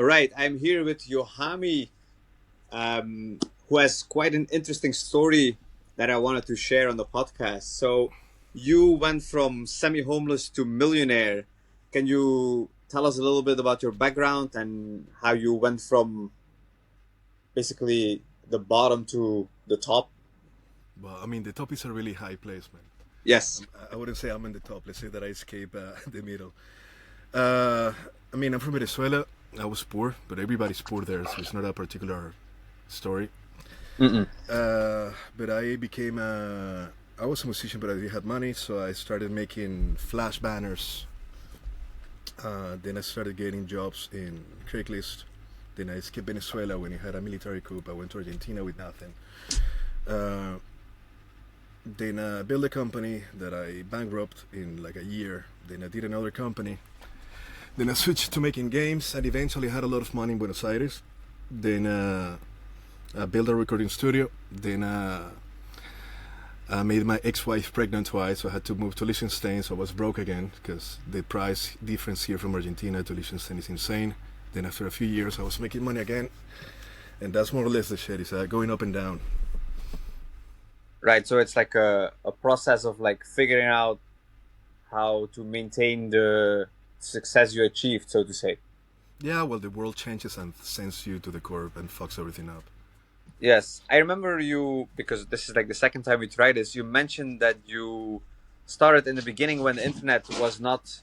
All right, I'm here with Yohami, who has quite an interesting story that I wanted to share on the podcast. So, you went from semi homeless to millionaire. Can you tell us a little bit about your background and how you went from basically the bottom to the top? Well, I mean, the top is a really high place, man. Yes. I wouldn't say I'm in the top. Let's say that I escape the middle. Uh, I mean, I'm from Venezuela. I was poor, but everybody's poor there, so it's not a particular story. Mm-mm. But I became a. I was a musician, but I didn't have money, so I started making flash banners. Then I started getting jobs in Craigslist. Then I escaped Venezuela when it had a military coup. I went to Argentina with nothing. Uh, then I built a company that I bankrupt in like a year. Then I did another company. Then I switched to making games and eventually had a lot of money in Buenos Aires. Then I built a recording studio. Then I made my ex-wife pregnant twice, so I had to move to Liechtenstein, so I was broke again because the price difference here from Argentina to Liechtenstein is insane. Then after a few years I was making money again, and that's more or less the shit. It's going up and down. Right. So it's like a process of like figuring out how to maintain the success you achieved, so to say. Yeah, well, the world changes and sends you to the curb and fucks everything up. Yes, I remember you because this is like the second time we tried this. You mentioned that you started in the beginning when the internet was not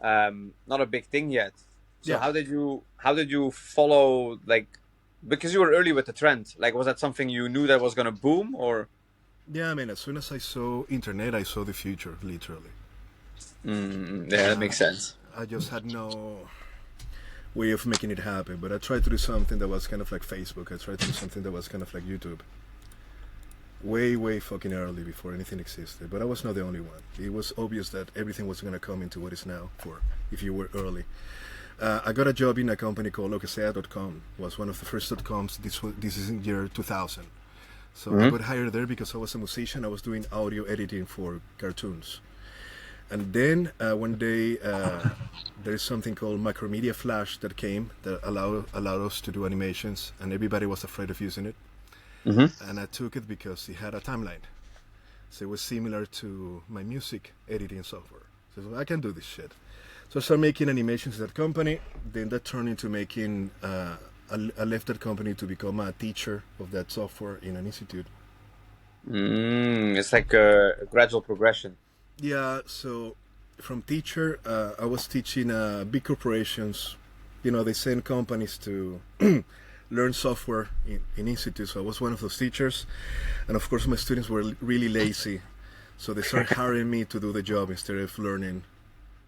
a big thing yet. So Yeah. how did you follow like because you were early with the trend? Like was that something you knew that was gonna boom or? Yeah, I mean, as soon as I saw internet, I saw the future, literally. Yeah, that Uh, makes sense. I just had no way of making it happen, but I tried to do something that was kind of like Facebook. I tried to do something that was kind of like YouTube. Way, way fucking early before anything existed. But I was not the only one. It was obvious that everything was going to come into what is now for if you were early. I got a job in a company called locasea.com. It was one of the first .coms. This is in year 2000. So I Hmm. got hired there because I was a musician. I was doing audio editing for cartoons. And then one day there is something called Macromedia Flash that came that allowed us to do animations, and everybody was afraid of using it. Hmm. And I took it because it had a timeline, so it was similar to my music editing software. So I can do this shit. So I started making animations at that company. Then that turned into making. I left that company to become a teacher of that software in an institute. It's like a gradual progression. Yeah, so from teacher, I was teaching big corporations. You know, they send companies to learn software in institutes. So I was one of those teachers, and of course, my students were really lazy, so they started hiring me to do the job instead of learning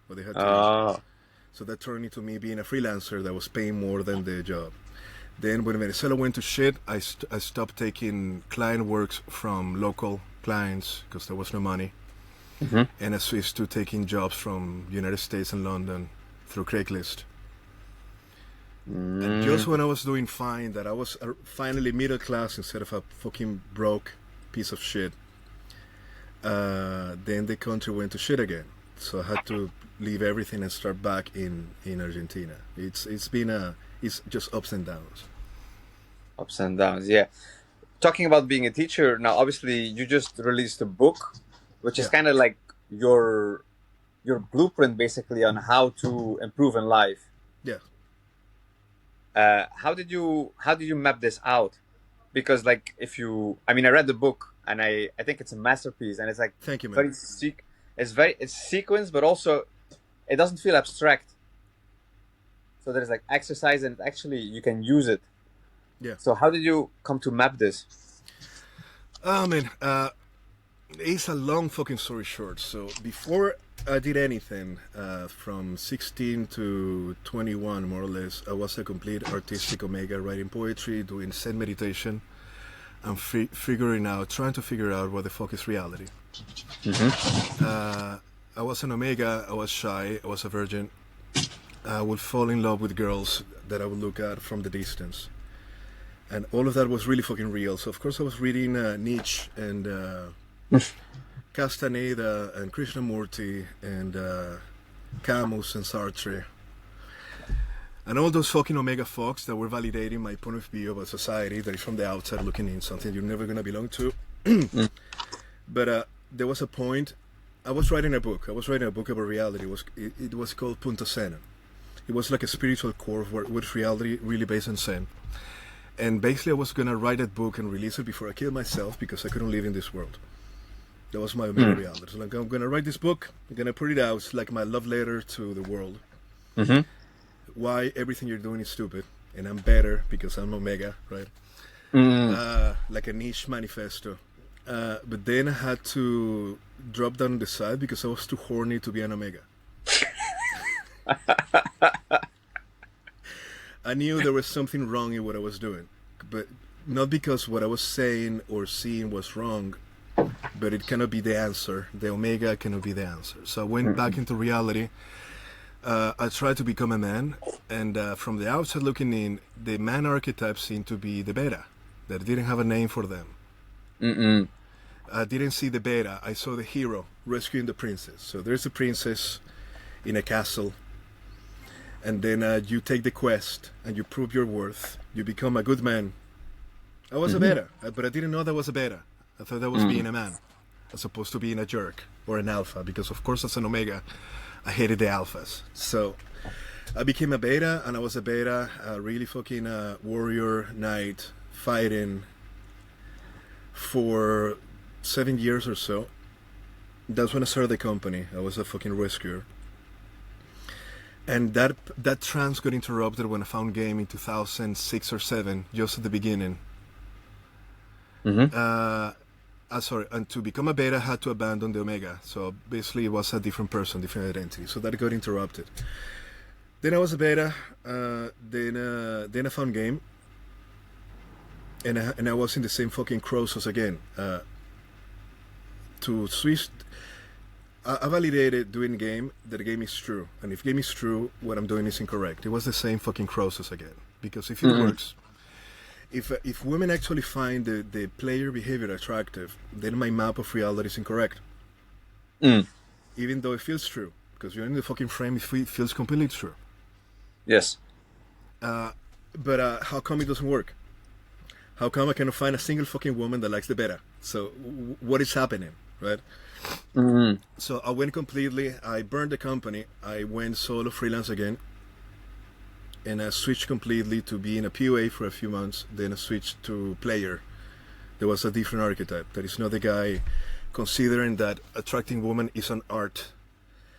what they had to learn. Oh. So that turned into me being a freelancer that was paying more than the job. Then when Venezuela went to shit, I stopped taking client works from local clients because there was no money, Hmm. and I switched to taking jobs from United States and London through Craigslist. And just when I was doing fine, that I was finally middle class instead of a fucking broke piece of shit, then the country went to shit again. So I had to leave everything and start back in Argentina. It's just ups and downs. Ups and downs, yeah. Talking about being a teacher, now obviously you just released a book, which is Yeah, kind of like your your blueprint basically on how to improve in life. yeah. How did you map this out? Because like if you, I mean, I read the book and I think it's a masterpiece and it's like Thank you, man. very it's sequenced, but also it doesn't feel abstract. So there's like exercise and actually you can use it. Yeah. So how did you come to map this? I mean, it's a long fucking story short. So before I did anything, from 16 to 21, more or less, I was a complete artistic omega, writing poetry, doing Zen meditation, and trying to figure out what the fuck is reality. Hmm. I was an omega. I was shy. I was a virgin. I would fall in love with girls that I would look at from the distance, and all of that was really fucking real. So of course I was reading Nietzsche and Castaneda and Krishnamurti and Camus and Sartre. And all those fucking Omega folks that were validating my point of view of a society that is from the outside looking in, something you're never gonna belong to. But there was a point. I was writing a book. I was writing a book about reality. It was called Punto Zen. It was like a spiritual core with reality really based on Zen. And basically, I was gonna write that book and release it before I killed myself because I couldn't live in this world. That was my Omega reality. So like, I'm gonna write this book. I'm gonna put it out. It's like my love letter to the world. Why everything you're doing is stupid, and I'm better because I'm Omega, right? Like a niche manifesto. But then I had to drop down on the side because I was too horny to be an Omega. I knew there was something wrong in what I was doing, but not because what I was saying or seeing was wrong, but it cannot be the answer. The Omega cannot be the answer. So I went back into reality. I tried to become a man, and from the outside looking in, the man archetype seemed to be the beta, that didn't have a name for them. I didn't see the beta. I saw the hero rescuing the princess. So there's a princess in a castle, and then you take the quest and you prove your worth. You become a good man. I was a beta, but I didn't know that was a beta. I thought that was being a man, as opposed to being a jerk or an alpha, because of course as an Omega, I hated the alphas. So I became a beta, and I was a beta, a really fucking warrior knight, fighting for 7 years or so. That's when I started the company. I was a fucking rescuer. And that trance got interrupted when I found game in 2006 or 7, just at the beginning. Sorry, and to become a beta, I had to abandon the Omega. So basically, it was a different person, different identity. So that got interrupted. Then I was a beta. Then I found game, and I was in the same fucking process again. To switch, I validated doing game that the game is true, and if game is true, what I'm doing is incorrect. It was the same fucking process again, because if it works. If women actually find the player behavior attractive, then my map of reality is incorrect. Even though it feels true, because you're in the fucking frame, it feels completely true. Yes. But how come it doesn't work? How come I cannot find a single fucking woman that likes the beta? So what is happening, right? So I went completely, I burned the company, I went solo freelance again. And I switched completely to being a POA for a few months. Then I switched to player. There was a different archetype. That is not the guy considering that attracting women is an art.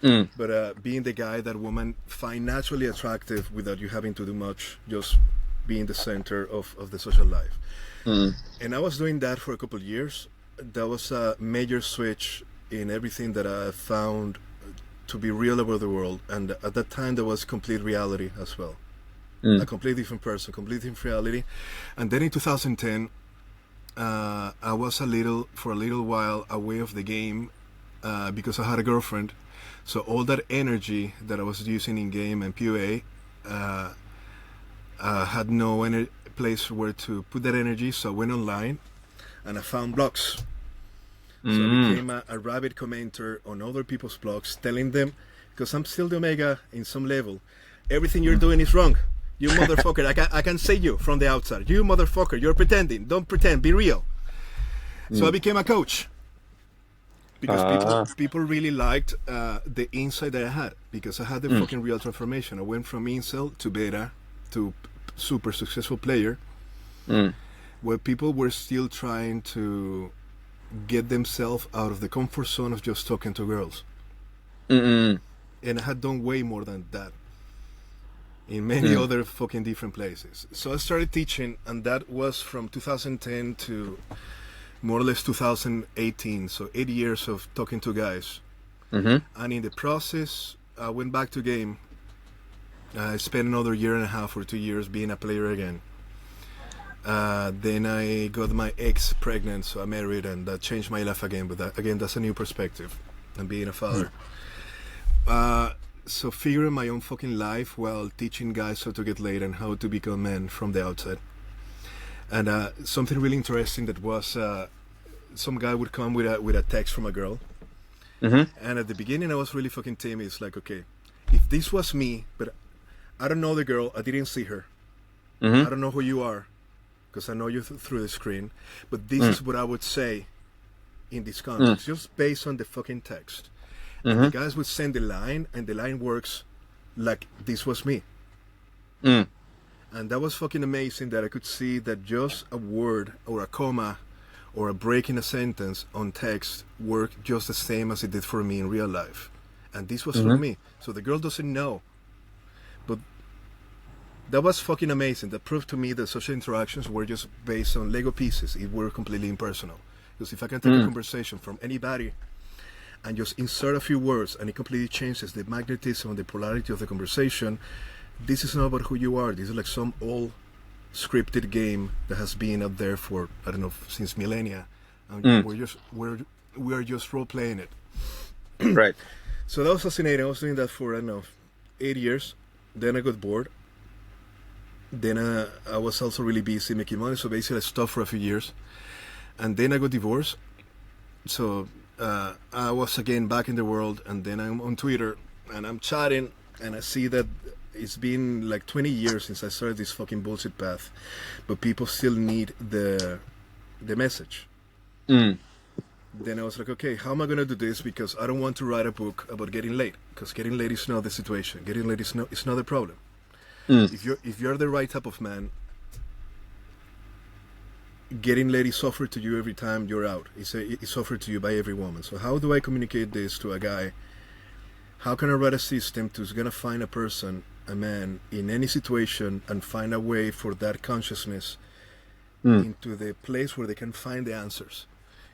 But being the guy that women find naturally attractive without you having to do much, just being the center of the social life. And I was doing that for a couple of years. That was a major switch in everything that I found to be real about the world. And at that time, there was complete reality as well. A completely different person, completely different reality. And then in 2010, I was for a little while away of the game because I had a girlfriend. So all that energy that I was using in game and PoA had no place where to put that energy. So I went online and I found blogs. So I became a rabid commenter on other people's blogs, telling them, because I'm still the Omega in some level, everything you're doing is wrong. You motherfucker, I can say you from the outside. You motherfucker, you're pretending. Don't pretend, be real. So I became a coach. Because people really liked the insight that I had. Because I had the fucking real transformation. I went from incel to beta to super successful player. Where people were still trying to get themselves out of the comfort zone of just talking to girls. And I had done way more than that in many other fucking different places. So I started teaching, and that was from 2010 to more or less 2018. So 8 years of talking to guys. And in the process, I went back to game. I spent another year and a half or 2 years being a player again. Then I got my ex pregnant, so I married, and that changed my life again. But that's a new perspective, and being a father. So figuring my own fucking life while teaching guys how to get laid and how to become men from the outside. And something really interesting that was some guy would come with a text from a girl. And at the beginning I was really fucking timid. It's like, okay, if this was me, but I don't know the girl. I didn't see her. Mm-hmm. I don't know who you are because I know you through the screen. But this Mm. is what I would say in this context, just based on the fucking text. And Mm-hmm. the guys would send the line, and the line works like this was me. Mm. And that was fucking amazing that I could see that just a word or a comma or a break in a sentence on text worked just the same as it did for me in real life. And this was for Mm-hmm. me. So the girl doesn't know. But that was fucking amazing. That proved to me that social interactions were just based on Lego pieces. It were completely impersonal. Because if I can take a conversation from anybody and just insert a few words and it completely changes the magnetism and the polarity of the conversation, this is not about who you are. This is like some old scripted game that has been up there for, I don't know, since millennia. And we are just role playing it. Right. So that was fascinating. I was doing that for, I don't know, 8 years. Then I got bored. Then I was also really busy making money. So basically I stopped for a few years. And then I got divorced. So I was again back in the world. And then I'm on Twitter and I'm chatting. And I see that it's been like 20 years since I started this fucking bullshit path. But people still need the message. Mm. Then I was like, okay, how am I going to do this? Because I don't want to write a book about getting late. Because getting late is not the situation. Getting late is not the problem. Mm. If you're the right type of man, getting late is offered to you every time you're out. It's offered to you by every woman. So how do I communicate this to a guy? How can I write a system who's going to find a person, a man, in any situation and find a way for that consciousness into the place where they can find the answers?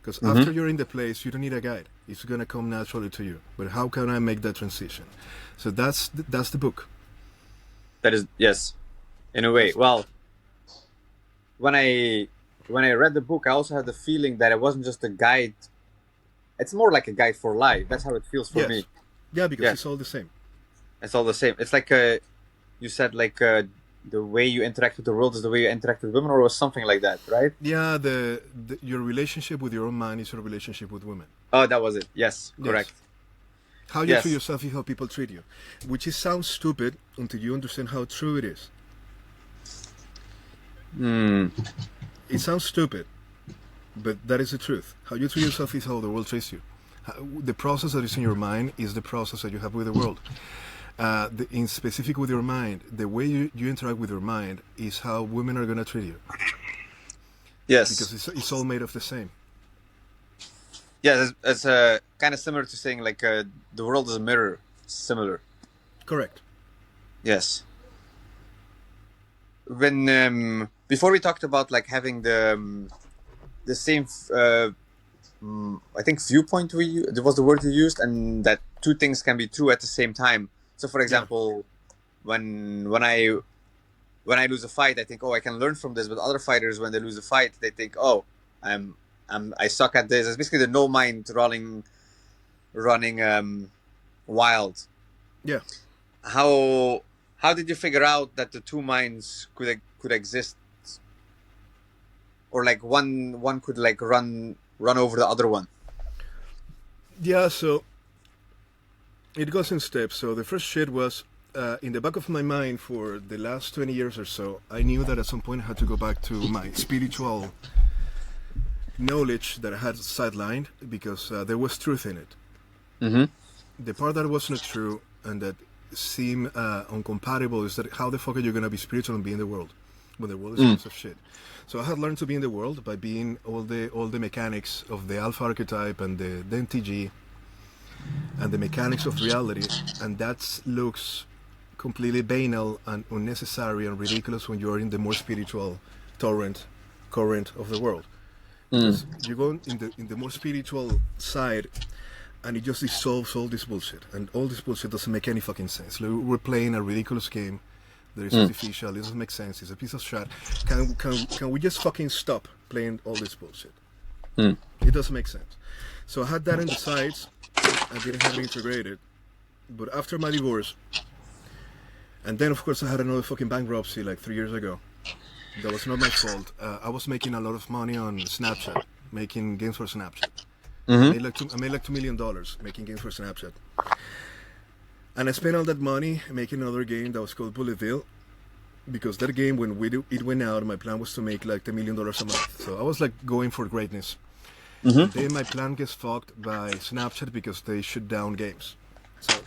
Because after you're in the place, you don't need a guide. It's going to come naturally to you. But how can I make that transition? So that's the book. That is, yes, in a way. Well, when I read the book, I also had the feeling that it wasn't just a guide. It's more like a guide for life. That's how it feels for me. Yeah, because Yeah. it's all the same. It's all the same. It's like you said, like the way you interact with the world is the way you interact with women, or was something like that, right? Yeah, your relationship with your own mind is your relationship with women. Oh, that was it. Yes, correct. How you Yes. treat yourself is how people treat you. Which sounds stupid until you understand how true it is. It sounds stupid, but that is the truth. How you treat yourself is how the world treats you. The process that is in your mind is the process that you have with the world. In specific with your mind, the way you interact with your mind is how women are going to treat you. Yes. Because it's all made of the same. Yeah, it's kind of similar to saying like the world is a mirror. Similar. Correct. Yes. When before we talked about like having the same I think viewpoint there was the word you used, and that two things can be true at the same time. So for example, when I lose a fight, I think, oh, I can learn from this. But other fighters, when they lose a fight, they think, oh, I suck at this. It's basically the no mind running wild. Yeah. How did you figure out that the two minds could exist, or like one could like run over the other one? Yeah, so it goes in steps. So the first shit was in the back of my mind for the last 20 years or so. I knew that at some point I had to go back to my spiritual knowledge that I had sidelined, because there was truth in it. Mm-hmm. The part that was not true and that seemed incompatible is that how the fuck are you going to be spiritual and be in the world when the world is full of shit? So I had learned to be in the world by being all the mechanics of the alpha archetype and the NTG and the mechanics of reality, and that looks completely banal and unnecessary and ridiculous when you're in the more spiritual current of the world. Because you go in the more spiritual side, and it just dissolves all this bullshit, and all this bullshit doesn't make any fucking sense. We're playing a ridiculous game. There is artificial. It doesn't make sense. It's a piece of shit. Can we just fucking stop playing all this bullshit? It doesn't make sense. So I had that in the sides. I didn't have it integrated. But after my divorce, and then of course I had another fucking bankruptcy like 3 years ago. That was not my fault. I was making a lot of money on Snapchat, making games for Snapchat. I made like $2 million making games for Snapchat. And I spent all that money making another game that was called Bulletville, because that game, when it went out, my plan was to make like $10 million a month. So I was like going for greatness. And then my plan gets fucked by Snapchat because they shut down games. So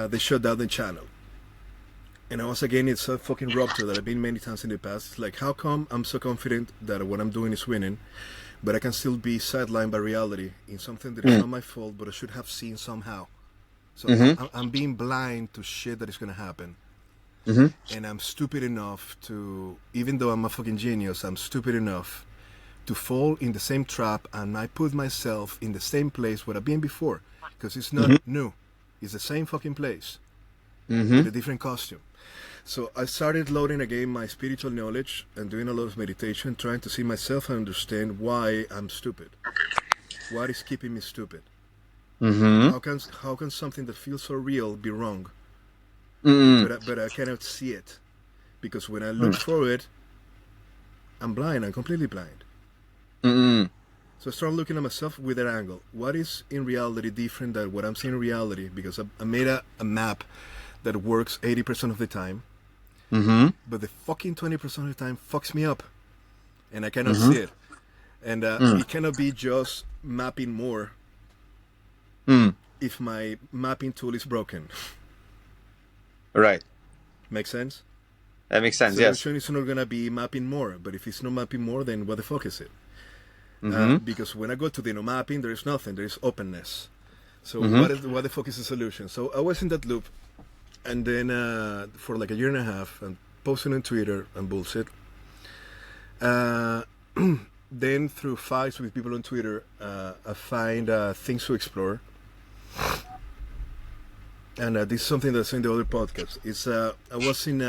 they shut down the channel. And I was again, it's a fucking rupture that I've been many times in the past. It's like, how come I'm so confident that what I'm doing is winning, but I can still be sidelined by reality in something that is not my fault, but I should have seen somehow. So I'm being blind to shit that is going to happen. And I'm stupid enough to, even though I'm a fucking genius, I'm stupid enough to fall in the same trap, and I put myself in the same place where I've been before. Because it's not new. It's the same fucking place. With a different costume. So I started loading again my spiritual knowledge and doing a lot of meditation, trying to see myself and understand why I'm stupid. What is keeping me stupid? How can something that feels so real be wrong? But I cannot see it, because when I look for it, I'm blind. I'm completely blind. So I start looking at myself with that angle. What is in reality different than what I'm seeing in reality? Because I made a map that works 80% of the time, but the fucking 20% of the time fucks me up, and I cannot see it. And it cannot be just mapping more if my mapping tool is broken. Right. Make sense? That makes sense, so yes. So it's not going to be mapping more, but if it's not mapping more, then what the fuck is it? Because when I go to the no mapping, there is nothing, there is openness. So what the fuck is the solution? So I was in that loop, and then for like a year and a half, and posting on Twitter and bullshit. Then through fights with people on Twitter, I find things to explore. And this is something that's in the other podcast. It's I was in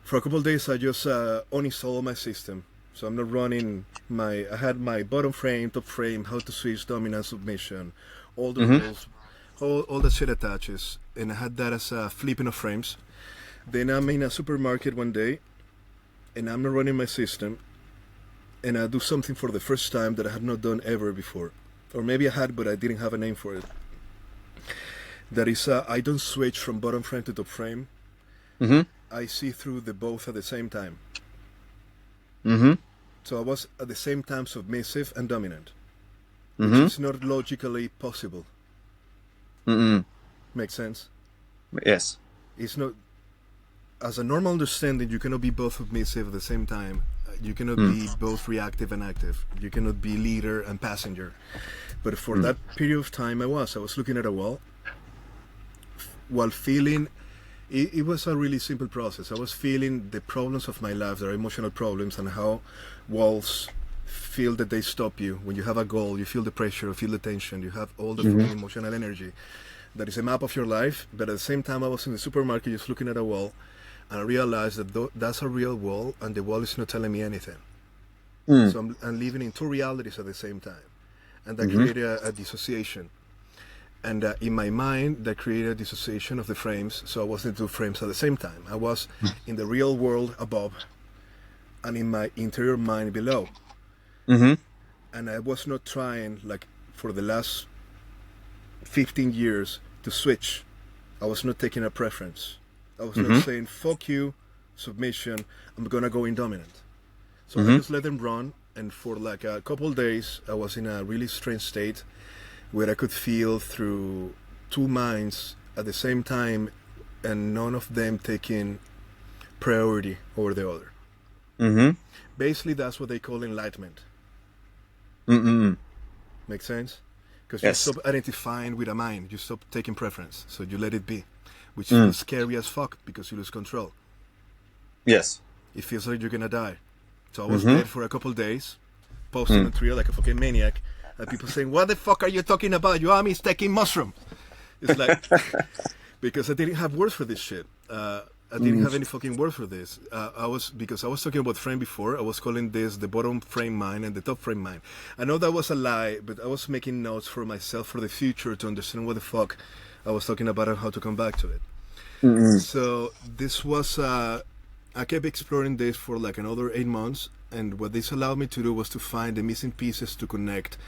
for a couple of days. I just uninstalled my system, so I'm not running my. I had my bottom frame, top frame, how to switch, dominant, submission, all the rules, all that shit attaches, and I had that as a flipping of frames. Then I'm in a supermarket one day, and I'm not running my system, and I do something for the first time that I had not done ever before, or maybe I had, but I didn't have a name for it. That is, I don't switch from bottom frame to top frame. I see through the both at the same time. So I was at the same time submissive and dominant, which is not logically possible. Makes sense? Yes. It's not, as a normal understanding, you cannot be both submissive at the same time. You cannot be both reactive and active. You cannot be leader and passenger. But for that period of time, I was looking at a wall, while feeling, it was a really simple process. I was feeling the problems of my life, their emotional problems, and how walls feel that they stop you. When you have a goal, you feel the pressure, you feel the tension, you have all the emotional energy. That is a map of your life, but at the same time I was in the supermarket just looking at a wall, and I realized that that's a real wall, and the wall is not telling me anything. So I'm living in two realities at the same time, and that created a dissociation. And in my mind, that created a dissociation of the frames, so I was in two frames at the same time. I was in the real world above, and in my interior mind below. And I was not trying, like, for the last 15 years to switch. I was not taking a preference. I was not saying, fuck you, submission, I'm gonna go in dominant. So I just let them run, and for like a couple days, I was in a really strange state where I could feel through two minds at the same time, and none of them taking priority over the other. Basically, that's what they call enlightenment. Make sense? Because you stop identifying with a mind, you stop taking preference, so you let it be, which feels scary as fuck because you lose control. Yes. It feels like you're gonna die. So I was dead for a couple days, posting on Twitter like a fucking maniac, and people saying, "What the fuck are you talking about? Yohami is taking mushrooms." It's like, because I didn't have words for this shit. I didn't have any fucking word for this. Because I was talking about frame before, I was calling this the bottom frame mind and the top frame mind. I know that was a lie, but I was making notes for myself for the future to understand what the fuck I was talking about and how to come back to it. So this was, I kept exploring this for like another 8 months, and what this allowed me to do was to find the missing pieces to connect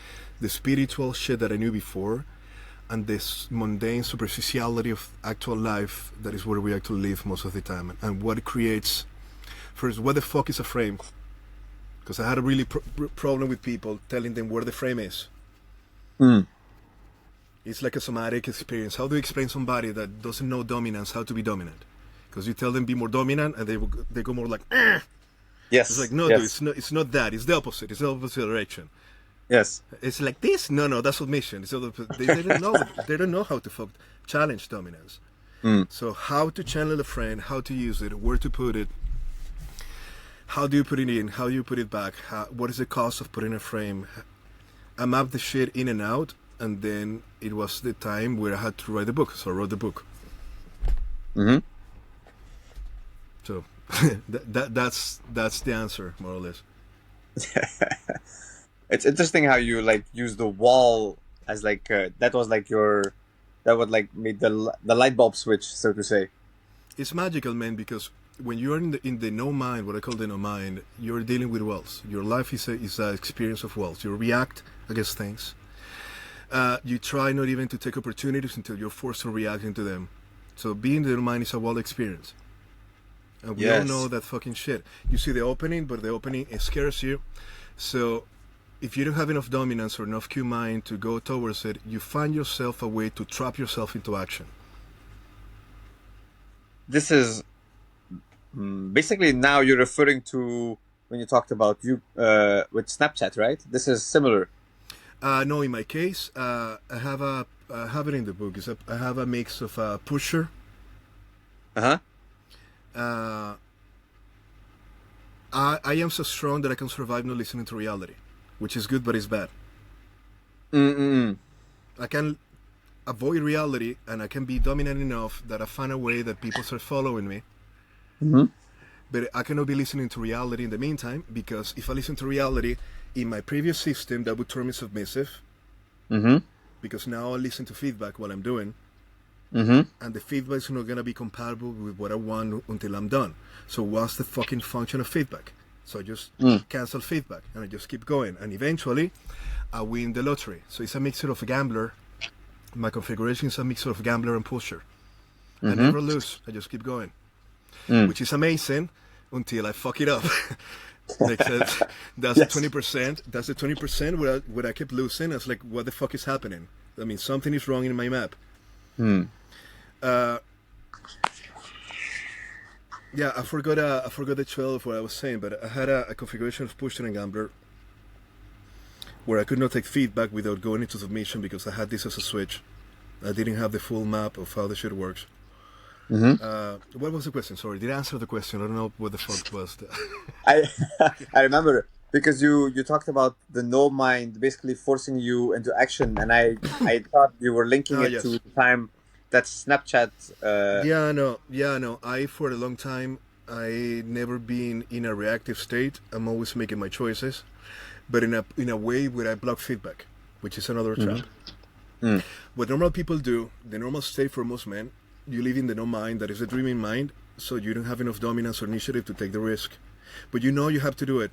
the spiritual shit that I knew before and this mundane superficiality of actual life that is where we actually live most of the time, and what it creates. First, what the fuck is a frame? Because I had a really problem with people telling them where the frame is. Mm. It's like a somatic experience. How do you explain somebody that doesn't know dominance how to be dominant? Because you tell them be more dominant, and they go more like, eh. Yes. It's like, no, yes. dude, it's not that. It's the opposite. It's the opposite direction. Yes. It's like this. No, that's submission. It's they don't know. They don't know how to challenge dominance. Mm. So how to channel a friend, how to use it, where to put it, how do you put it in, how do you put it back, what is the cost of putting a frame. I mapped the shit in and out, and then it was the time where I had to write the book. So I wrote the book. Mm-hmm. So that's the answer, more or less. It's interesting how you like use the wall as like that would like make the light bulb switch, so to say. It's magical, man, because when you're in the no mind, what I call the no mind, you're dealing with wells. Your life is a experience of wells. You react against things. You try not even to take opportunities until you're forced to react into them. So being in the no mind is a well experience. And we all know that fucking shit. You see the opening, but the opening scares you. So if you don't have enough dominance or enough Q mind to go towards it, you find yourself a way to trap yourself into action. This is basically now you're referring to when you talked about you with Snapchat, right? This is similar. No, in my case, I have it in the book. I have a mix of a pusher. Uh-huh. I am so strong that I can survive not listening to reality, which is good, but it's bad. Mm-mm. I can avoid reality, and I can be dominant enough that I find a way that people start following me. Mm-hmm. But I cannot be listening to reality in the meantime, because if I listen to reality in my previous system, that would turn me submissive. Mm-hmm. Because now I listen to feedback while I'm doing. Mm-hmm. And the feedback is not going to be compatible with what I want until I'm done. So what's the fucking function of feedback? So I just cancel feedback, and I just keep going. And eventually, I win the lottery. So it's a mixture of a gambler. My configuration is a mixture of gambler and pusher. I never lose. I just keep going. Which is amazing until I fuck it up. Makes sense. That's the 20%. That's the 20% where I kept losing. I was like, what the fuck is happening? I mean, something is wrong in my map. Yeah, I forgot the trail of what I was saying, but I had a configuration of pusher and gambler where I could not take feedback without going into submission because I had this as a switch. I didn't have the full map of how the shit works. What was the question? Sorry, did I answer the question? I don't know what the fuck was. I remember because you talked about the no mind basically forcing you into action, and I thought you were linking it to the time that Snapchat. Yeah, no. I for a long time I never been in a reactive state. I'm always making my choices, but in a way where I block feedback, which is another trap. What normal people do, the normal state for most men, you live in the no mind, that is a dreaming mind, so you don't have enough dominance or initiative to take the risk. But you know you have to do it.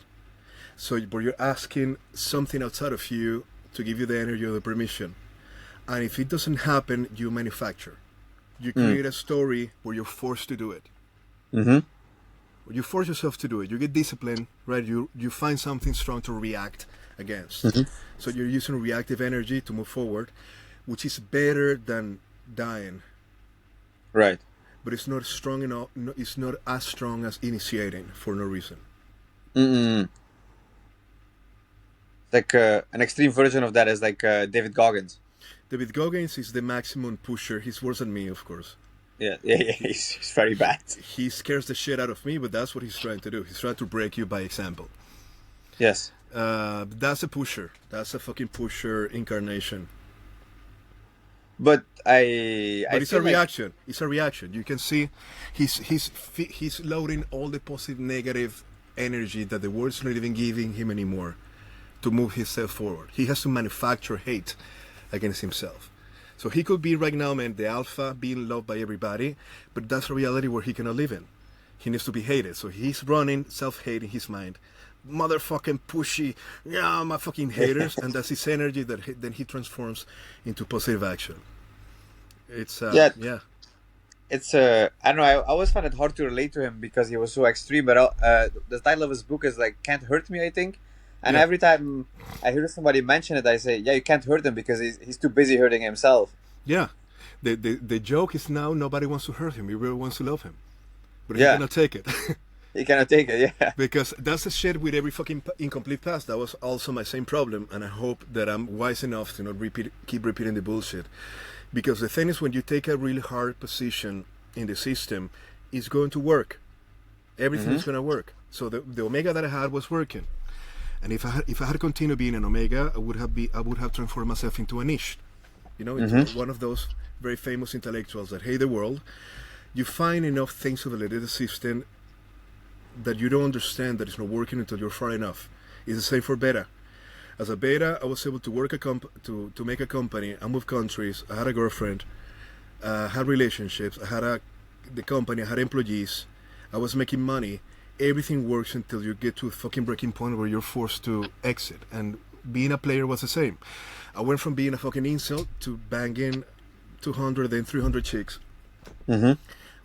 But you're asking something outside of you to give you the energy or the permission. And if it doesn't happen, you manufacture. You create a story where you're forced to do it. You force yourself to do it. You get disciplined, right? You find something strong to react against. So you're using reactive energy to move forward, which is better than dying. Right. But it's not strong enough. It's not as strong as initiating for no reason. Like an extreme version of that is like David Goggins. David Goggins is the maximum pusher. He's worse than me, of course. Yeah. He's very bad. He scares the shit out of me, but that's what he's trying to do. He's trying to break you by example. Yes. That's a pusher. That's a fucking pusher incarnation. But it's a reaction. It's a reaction. You can see he's loading all the positive, negative energy that the world's not even giving him anymore to move himself forward. He has to manufacture hate against himself. So he could be right now, man, the alpha, being loved by everybody, but that's a reality where he cannot live in. He needs to be hated. So he's running self-hate in his mind. motherfucking pushy, yeah, my fucking haters, and that's his energy that then he transforms into positive action. It's Yeah, yeah, it's I don't know. I always found it hard to relate to him because he was so extreme. But the title of his book is like "Can't Hurt Me," I think. And yeah, every time I hear somebody mention it, I say, "Yeah, you can't hurt him because he's too busy hurting himself." yeah. The joke is now nobody wants to hurt him. Everyone wants to love him, but he Yeah, cannot take it. he cannot take it. Yeah. Because that's the shit with every fucking incomplete pass. That was also my same problem, and I hope that I'm wise enough to not keep repeating the bullshit. Because the thing is, when you take a really hard position in the system, it's going to work. Everything is going to work. So the omega that I had was working, and if I had continued being an omega, I would have transformed myself into a niche, into one of those very famous intellectuals that hate the world. You find enough things to validate the system that you don't understand that it's not working until you're far enough. It's the same for beta. As a beta, I was able to work to make a company. I moved countries. I had a girlfriend. I had relationships. I had the company. I had employees. I was making money. Everything works until you get to a fucking breaking point where you're forced to exit. And being a player was the same. I went from being a fucking incel to banging 200 then 300 chicks. Mm-hmm.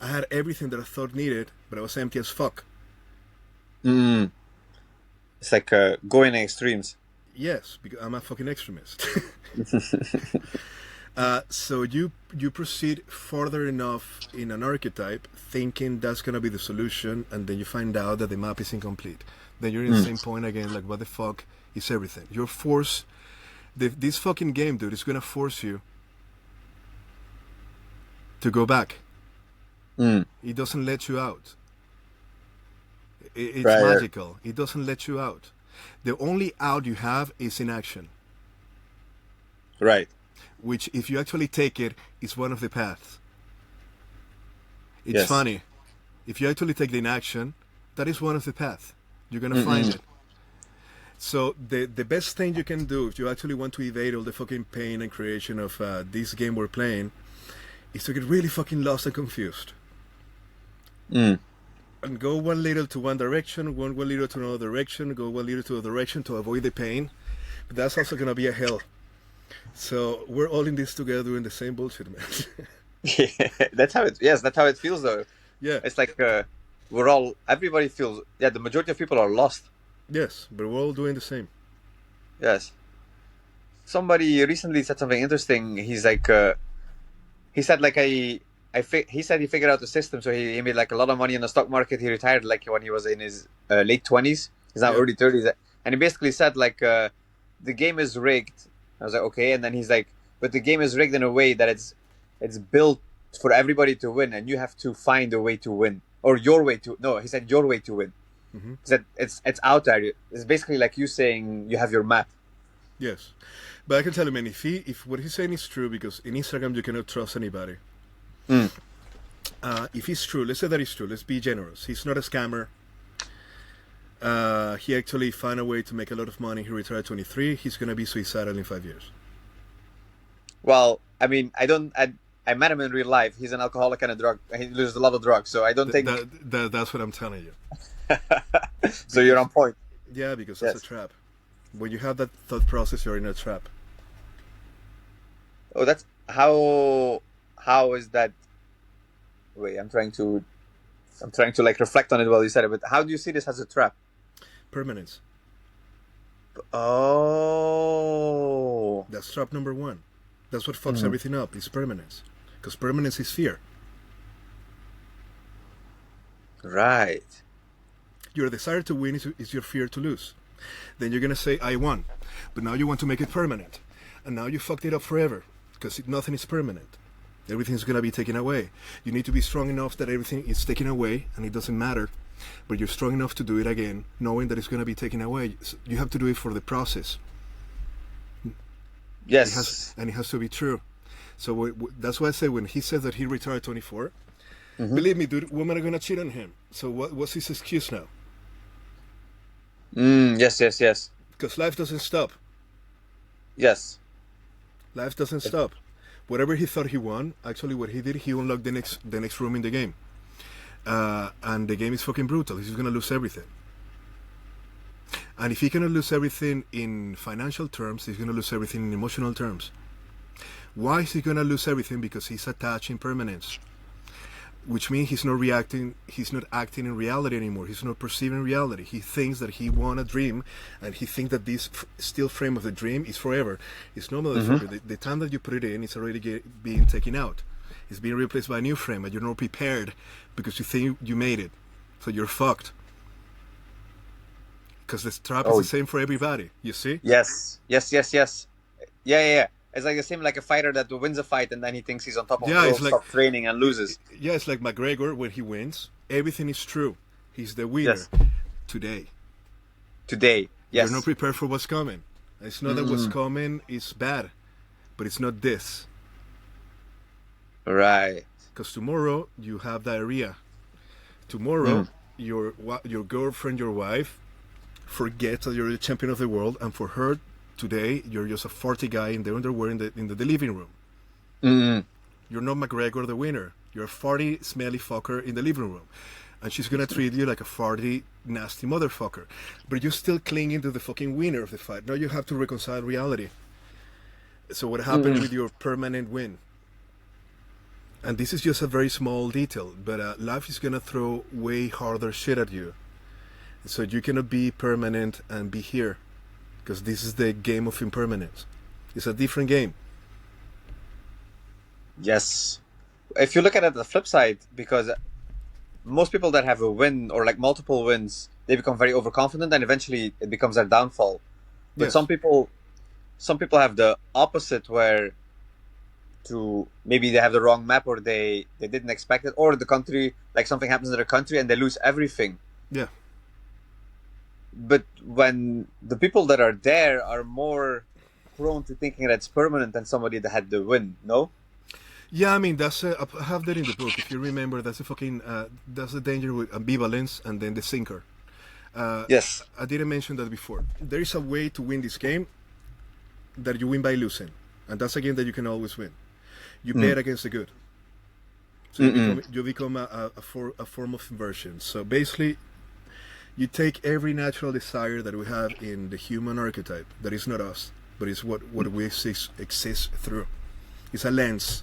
I had everything that I thought needed, but I was empty as fuck. Mm. It's like going extremes. Yes, because I'm a fucking extremist. So you proceed further enough in an archetype, thinking that's gonna be the solution, and then you find out that the map is incomplete. Then you're in the same point again, like what the fuck is everything? You're forced. This fucking game, dude, is gonna force you to go back. It doesn't let you out. It's Right. magical. It doesn't let you out. The only out you have is inaction, Right. which, if you actually take it, is one of the paths. It's Yes. funny. If you actually take the inaction, that is one of the paths. You're gonna find it. So the best thing you can do if you actually want to evade all the fucking pain and creation of this game we're playing is to get really fucking lost and confused. And go one little to one direction, one little to another direction, go one little to a direction to avoid the pain. But that's also gonna be a hell. So we're all in this together doing the same bullshit, man. That's how it. Yes, that's how it feels though. Yeah. It's like everybody feels. Yeah, the majority of people are lost. Yes, but we're all doing the same. Yes. Somebody recently said something interesting. He's like, he said like he said he figured out the system, so he made like a lot of money in the stock market. He retired like when he was in his late 20s. He's now early 30s, and he basically said like the game is rigged. I was like, okay, and then he's like, but the game is rigged in a way that it's built for everybody to win, and you have to find a way to win, or your way to. No, he said your way to win. He said it's out there. It's basically like you saying you have your map. Yes, but I can tell you, man, if what he's saying is true, because in Instagram you cannot trust anybody. If it's true, let's say that it's true. Let's be generous. He's not a scammer. He actually found a way to make a lot of money. He retired at 23. He's gonna be suicidal in 5 years. Well, I mean, I met him in real life. He's an alcoholic and a drug. He uses a lot of drugs, so I don't think. That's what I'm telling you. So you're on point. Yeah, because that's a trap. When you have that thought process, you're in a trap. Oh, that's how is that? Wait, I'm trying to like reflect on it while you said it. But how do you see this as a trap? Permanence. Oh, That's trap number one. That's what fucks everything up. Is permanence, because permanence is fear. right. Your desire to win is your fear to lose. Then you're gonna say, "I won," but now you want to make it permanent, and now you fucked it up forever, because nothing is permanent. Everything's gonna be taken away. You need to be strong enough that everything is taken away, and it doesn't matter. But you're strong enough to do it again, knowing that it's gonna be taken away. So you have to do it for the process. Yes. It has to be true. So that's why I say when he said that he retired at 24, believe me, dude, women are gonna cheat on him. So what's his excuse now? Yes. Because life doesn't stop. Yes. Life doesn't stop. Whatever he thought he won, actually what he did, he unlocked the next room in the game. And the game is fucking brutal. He's gonna lose everything. And if he cannot lose everything in financial terms, he's going to lose everything in emotional terms. Why is he going to lose everything? Because he's attached in permanence, which means he's not acting in reality anymore. He's not perceiving reality. He thinks that he won a dream, and he thinks that this still frame of the dream is forever. It's no motherfucker. The time that you put it in, it's already being taken out. It's being replaced by a new frame, and you're not prepared because you think you made it. So you're fucked. Because the trap is the same for everybody, you see? Yes. Yeah. It's like the same like a fighter that wins a fight and then he thinks he's on top of the world, stops training and loses. Yeah, it's like McGregor when he wins. Everything is true. He's the winner today. Yes. You're not prepared for what's coming. It's not that what's coming is bad, but it's not this. Right. Because tomorrow you have diarrhea. Tomorrow your girlfriend, your wife, forgets that you're the champion of the world, and for her today you're just a 40 guy in the underwear in the living room. You're not McGregor the winner. You're a 40 smelly fucker in the living room, and she's gonna treat you like a 40 nasty motherfucker, but you're still clinging to the fucking winner of the fight. Now you have to reconcile reality. So what happened with your permanent win? And this is just a very small detail, but life is gonna throw way harder shit at you. So you cannot be permanent and be here, because this is the game of impermanence. It's a different game. Yes. If you look at it the flip side, because most people that have a win or like multiple wins, they become very overconfident and eventually it becomes their downfall. But some people have the opposite, where maybe they have the wrong map, or they didn't expect it, or the country, like something happens in their country and they lose everything. Yeah. But when the people that are there are more prone to thinking that it's permanent than somebody that had the win, no? Yeah, I mean, I have that in the book. If you remember, that's the danger with ambivalence and then the sinker. Yes. I didn't mention that before. There is a way to win this game that you win by losing, and that's a game that you can always win. You bet against the good. So you become a form of inversion. So basically, you take every natural desire that we have in the human archetype, that is not us, but it's what we exist through. It's a lens,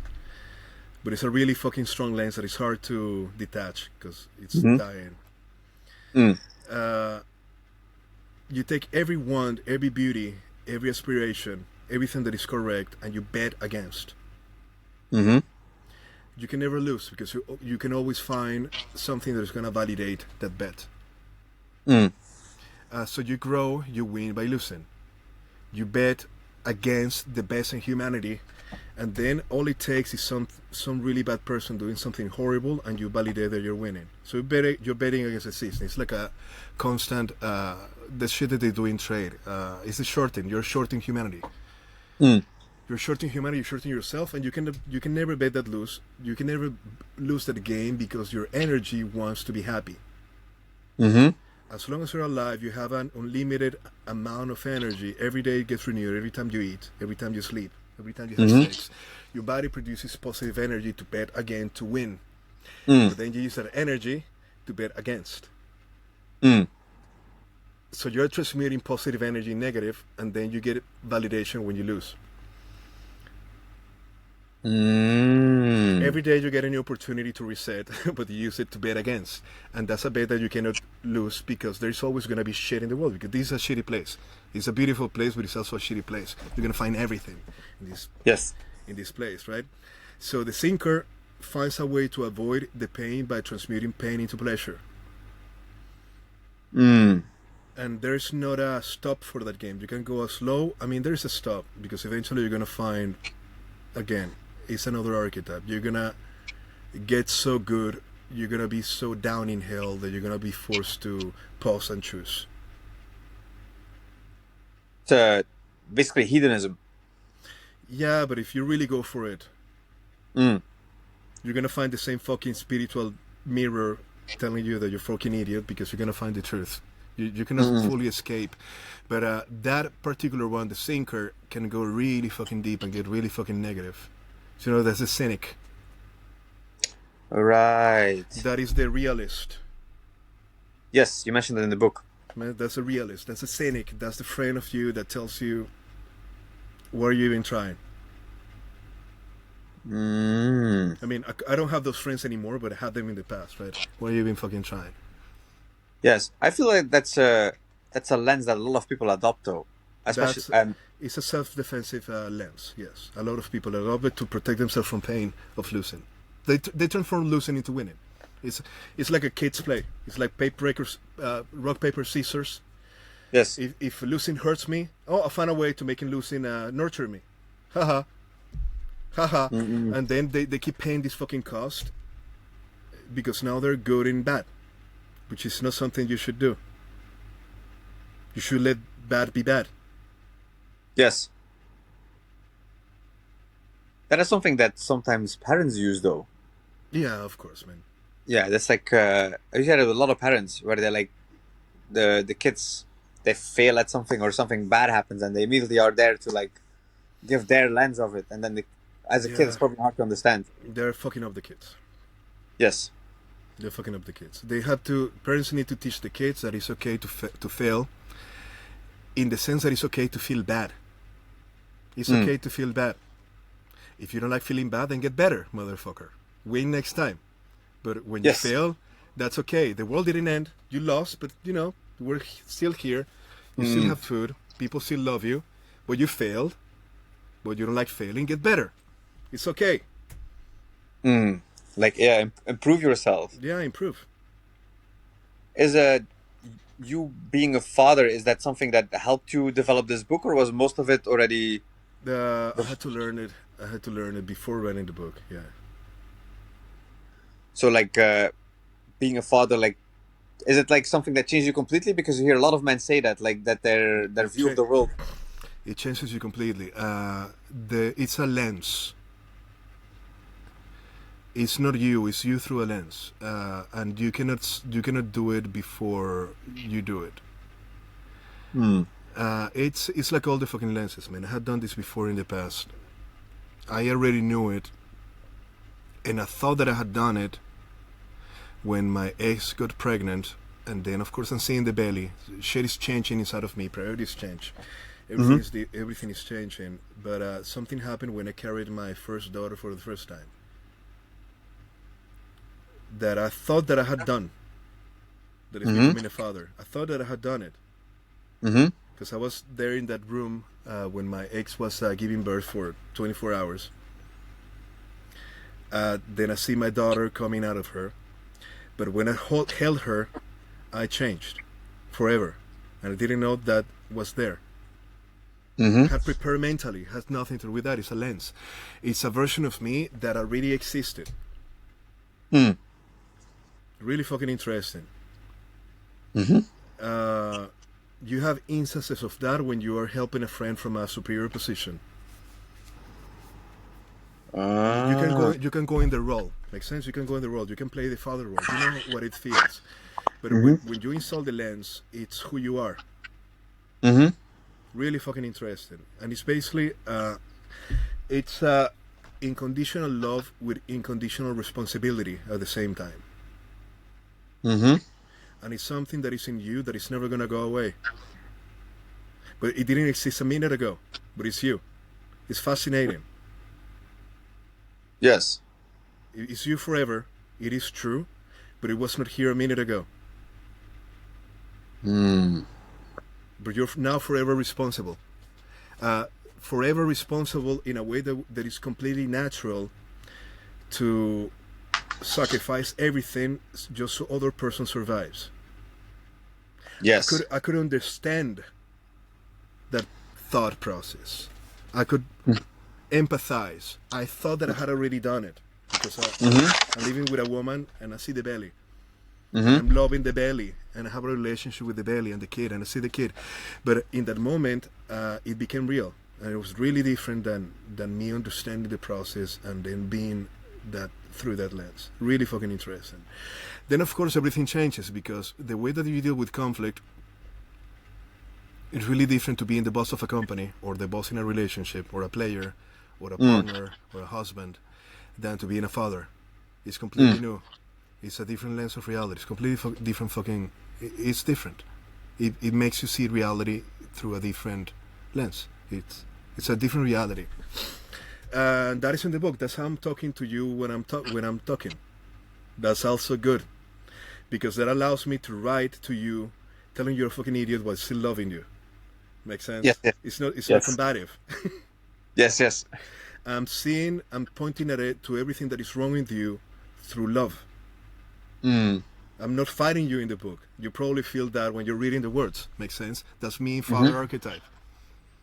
but it's a really fucking strong lens that is hard to detach because it's dying. You take every want, every beauty, every aspiration, everything that is correct, and you bet against. You can never lose, because you can always find something that is going to validate that bet. So you grow, you win by losing. You bet against the best in humanity, and then all it takes is some really bad person doing something horrible, and you validate that you're winning. So you're betting against the system. It's like a constant, the shit that they do in trade. It's a shorting. You're shorting humanity. You're shorting humanity. You're shorting yourself, and you can never bet that lose. You can never lose that game, because your energy wants to be happy. As long as you're alive, you have an unlimited amount of energy. Every day it gets renewed. Every time you eat, every time you sleep, every time you have sex, your body produces positive energy to bet again, to win. But then you use that energy to bet against. So you're transmuting positive energy negative, and then you get validation when you lose. Every day you get a new opportunity to reset, but you use it to bet against. And that's a bet that you cannot lose, because there's always going to be shit in the world, because this is a shitty place. It's a beautiful place, but it's also a shitty place. You're going to find everything in this place, right? So the thinker finds a way to avoid the pain by transmuting pain into pleasure. And there's not a stop for that game. You can go slow. I mean, there's a stop, because eventually you're going to find, again, it's another archetype. You're going to get so good, you're going to be so down in hell that you're going to be forced to pause and choose. It's basically hedonism. Yeah, but if you really go for it, you're going to find the same fucking spiritual mirror telling you that you're fucking idiot, because you're going to find the truth. You cannot fully escape. But that particular one, the sinker, can go really fucking deep and get really fucking negative. So, you know, that's the cynic. Right. That is the realist. Yes, you mentioned it in the book. man. That's a realist. That's a cynic. That's the friend of you that tells you, "What are you even trying?" Mm. I mean, I don't have those friends anymore, but I had them in the past, right? What are you even fucking trying? Yes, I feel like that's a lens that a lot of people adopt, though, especially That's and it's a self-defensive lens. Yes, a lot of people adopt it to protect themselves from pain of losing. They transform losing into winning. It's like a kid's play. It's like paper breakers, rock paper scissors. yes, If losing hurts me, oh, I find a way to making losing nurture me. Haha, haha. Mm-mm. And then they keep paying this fucking cost because now they're good and bad, which is not something you should do. You should let bad be bad. Yes, that is something that sometimes parents use, though. Yeah, of course, man. Yeah, that's like I hear it with a lot of parents where they're like the kids they fail at something or something bad happens and they immediately are there to like give their lens of it, and then as a kid Yeah, it's probably hard to understand. they're fucking up the kids. Yes. They're fucking up the kids. They have to. Parents need to teach the kids that it's okay to fail, in the sense that it's okay to feel bad. It's Mm. okay to feel bad. If you don't like feeling bad, then get better, motherfucker. Win next time. But when you Yes. fail, that's okay. The world didn't end. You lost, but you know we're still here. You still Mm. have food. People still love you. But you failed. But you don't like failing. Get better. It's okay. Mm. Like yeah, improve yourself. Yeah, improve. Is you being a father, is that something that helped you develop this book, or was most of it already? I had to learn it. I had to learn it before writing the book. Yeah. So like being a father, like is it like something that changed you completely? Because you hear a lot of men say that, like that their view of the world. It changes you completely. It's a lens. It's not you. It's you through a lens, and you cannot do it before you do it. Mm. It's like all the fucking lenses, man. I had done this before in the past. I already knew it, and I thought that I had done it when my ex got pregnant, and then of course I'm seeing the belly. Shit is changing inside of me. Priorities change. Everything is changing. But something happened when I carried my first daughter for the first time. That I thought that I had done. That is Mm-hmm. becoming a father. I thought that I had done it. Mm-hmm. Because I was there in that room when my ex was giving birth for 24 hours. Then I see my daughter coming out of her. But when I held her, I changed forever. And I didn't know that was there. Mm-hmm. I had prepared mentally. It has nothing to do with that. It's a lens. It's a version of me that already existed. Mm. Really fucking interesting. Mm-hmm. You have instances of that when you are helping a friend from a superior position. You can go in the role. Makes sense? You can go in the role. You can play the father role. You know what it feels. But when you install the lens, it's who you are. Mm-hmm. Really fucking interesting. And it's basically it's unconditional love with unconditional responsibility at the same time. Mm-hmm. And it's something that is in you that is never gonna go away. But it didn't exist a minute ago. But it's you. It's fascinating. Yes. It's you forever. It is true, but it was not here a minute ago. Mm. But you're now forever responsible. Forever responsible in a way that is completely natural to sacrifice everything just so other person survives. Yes. I could understand that thought process. I could empathize. I thought that I had already done it because I'm living with a woman and I see the belly. Mm-hmm. I'm loving the belly and I have a relationship with the belly and the kid and I see the kid. But in that moment, it became real. And it was really different than me understanding the process and then being that through that lens. Really fucking interesting. Then of course everything changes because the way that you deal with conflict is really different to being the boss of a company or the boss in a relationship or a player or a partner or a husband than to being a father. It's completely new. It's a different lens of reality. It's completely different fucking... It's different. It makes you see reality through a different lens. It's a different reality. And that is in the book. That's how I'm talking to you when I'm talking. That's also good, because that allows me to write to you, telling you're a fucking idiot while still loving you. Makes sense? Yes, yes, It's not yes, combative. yes, yes. I'm pointing at it to everything that is wrong with you through love. Mm. I'm not fighting you in the book. You probably feel that when you're reading the words. Makes sense? That's me, Mm-hmm. father archetype.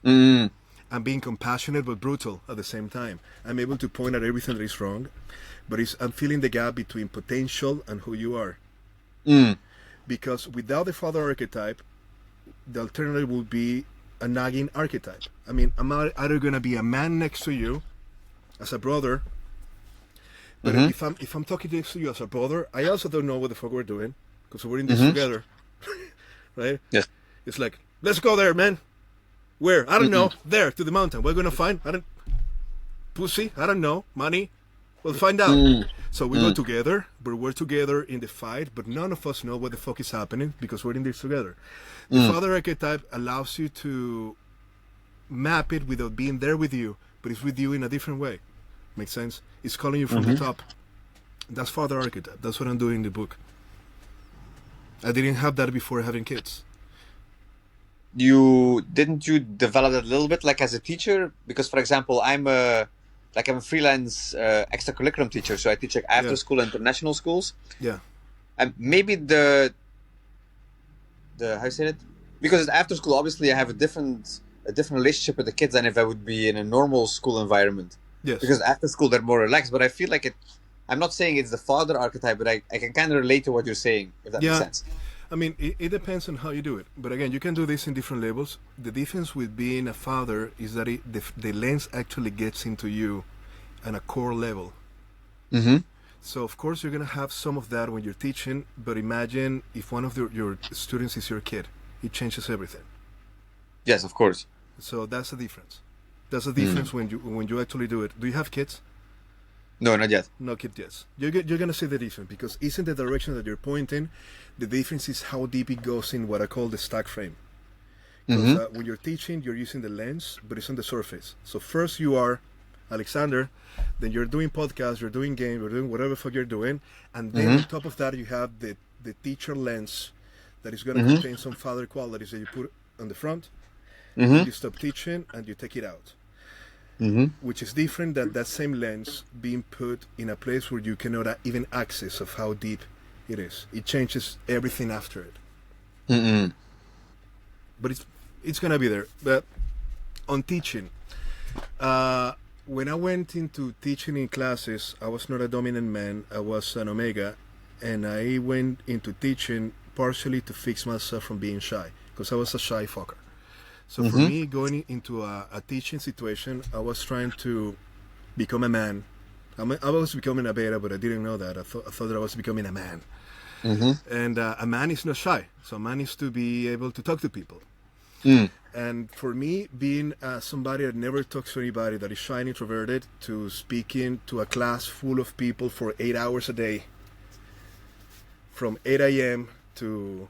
Mm. I'm being compassionate but brutal at the same time. I'm able to point at everything that is wrong, but I'm filling the gap between potential and who you are. Mm. Because without the father archetype, the alternative would be a nagging archetype. I mean, I'm either going to be a man next to you as a brother, but Mm-hmm. if I'm talking next to you as a brother, I also don't know what the fuck we're doing, because we're in this Mm-hmm. together, right? Yes. It's like, let's go there, man. Where? I don't Mm-mm. know. There, to the mountain. We're gonna find. I don't. Pussy. I don't know. Money. We'll find out. Mm. So we go Mm. together, but we're together in the fight. But none of us know what the fuck is happening because we're in this together. The Mm. father archetype allows you to map it without being there with you, but it's with you in a different way. Makes sense? It's calling you from the Mm-hmm. top. That's father archetype. That's what I'm doing in the book. I didn't have that before having kids. Didn't you develop that a little bit, like as a teacher? Because, for example, I'm a freelance extracurriculum teacher, so I teach like after Yeah. school international schools, Yeah. and maybe the how you say it, because it's after school, obviously I have a different relationship with the kids than if I would be in a normal school environment. Yes. Because after school they're more relaxed, but I feel like it. I'm not saying it's the father archetype, but I can kind of relate to what you're saying, if that makes Yeah. sense. I mean, it depends on how you do it. But again, you can do this in different levels. The difference with being a father is that the lens actually gets into you on a core level. Mm-hmm. So, of course, you're going to have some of that when you're teaching. But imagine if one of your students is your kid. It changes everything. Yes, of course. So that's the difference. That's the Mm. difference when you actually do it. Do you have kids? No, not yet. No kid yet. You're going to see the difference because it's in the direction that you're pointing. The difference is how deep it goes in what I call the stack frame. Because Mm-hmm. when you're teaching, you're using the lens, but it's on the surface. So first you are Alexander, then you're doing podcasts, you're doing games, you're doing whatever the fuck you're doing, and then Mm-hmm. on top of that you have the teacher lens that is going to Mm-hmm. contain some father qualities that you put on the front. Mm-hmm. You stop teaching and you take it out, Mm-hmm. which is different than that same lens being put in a place where you cannot even access of how deep it is. It changes everything after it, Mm-hmm. but it's gonna be there. But on teaching, when I went into teaching in classes, I was not a dominant man. I was an omega, and I went into teaching partially to fix myself from being shy because I was a shy fucker. So for Mm-hmm. me, going into a teaching situation, I was trying to become a man. I was becoming a beta, but I didn't know that. I thought that I was becoming a man. Mm-hmm. And a man is not shy, so a man is to be able to talk to people. Mm. And for me, being somebody that never talks to anybody, that is shy and introverted, to speaking to a class full of people for 8 hours a day, from 8 a.m. to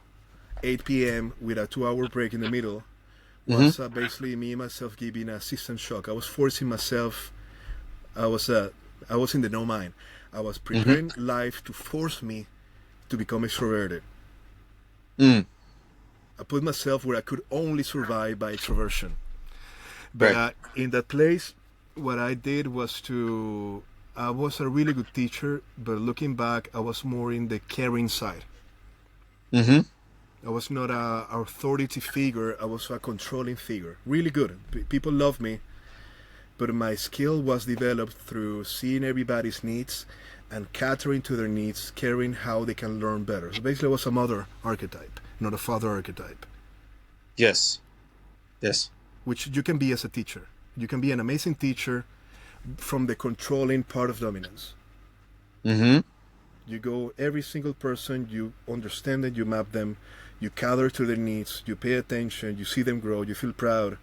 8 p.m. with a 2-hour break in the middle, was basically me and myself giving a system shock. I was forcing myself. I was in the no mind. I was preparing life to force me to become extroverted. Mm. I put myself where I could only survive by extroversion. But Right. in that place, what I did was I was a really good teacher, but looking back, I was more in the caring side. Mm-hmm. I was not a authority figure. I was a controlling figure. Really good. People love me, but my skill was developed through seeing everybody's needs and catering to their needs, caring how they can learn better. So basically, I was a mother archetype, not a father archetype, Yes. Yes. which you can be as a teacher. You can be an amazing teacher from the controlling part of dominance. Mm-hmm. You go every single person, you understand them, you map them, you cater to their needs, you pay attention, you see them grow, you feel proud,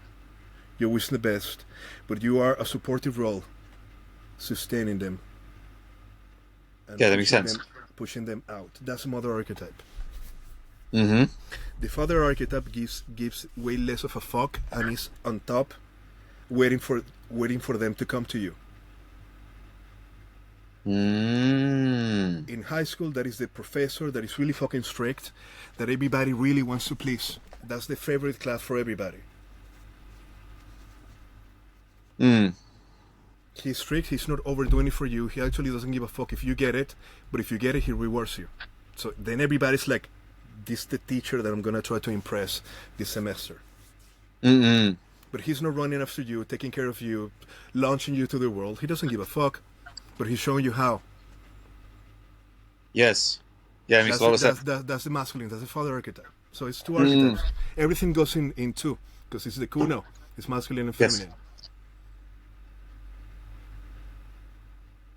you wish the best, but you are a supportive role, sustaining them. And Yeah, that makes sense. pushing them out. That's mother archetype. Mm-hmm. The father archetype gives way less of a fuck and is on top, waiting for them to come to you. Mm. In high school, that is the professor that is really fucking strict, that everybody really wants to please. That's the favorite class for everybody. Mm. He's strict, he's not overdoing it for you. He actually doesn't give a fuck if you get it, but if you get it, he rewards you. So then everybody's like, this is the teacher that I'm gonna try to impress this semester. Mm-mm. But he's not running after you, taking care of you, launching you to the world. He doesn't give a fuck, but he's showing you how. Yes. Yeah, it makes a lot of sense. That's the masculine, that's the father archetype. So it's two archetypes. Everything goes in two, because it's the kuno. It's masculine and Yes. feminine.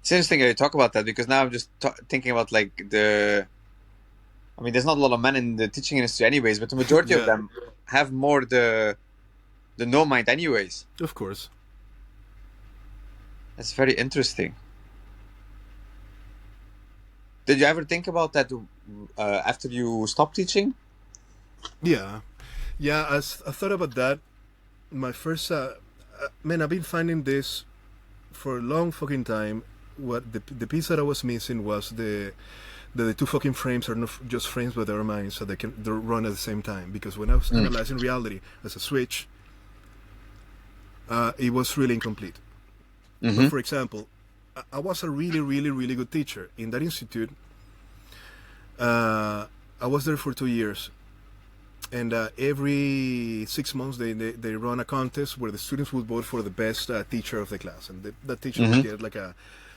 It's interesting that you talk about that, because now I'm just thinking about like I mean, there's not a lot of men in the teaching industry anyways, but the majority of Yeah. them have more the no mind anyways. Of course. That's very interesting. Did you ever think about that after you stopped teaching? Yeah. Yeah, I thought about that. My first, man, I've been finding this for a long fucking time. What the piece that I was missing was the two fucking frames are not just frames but they're mine, so they run at the same time. Because when I was analyzing reality as a switch, it was really incomplete. Mm-hmm. But for example, I was a really, really, really good teacher in that institute. I was there for 2 years, and every 6 months they run a contest where the students would vote for the best teacher of the class, and that teacher would get like a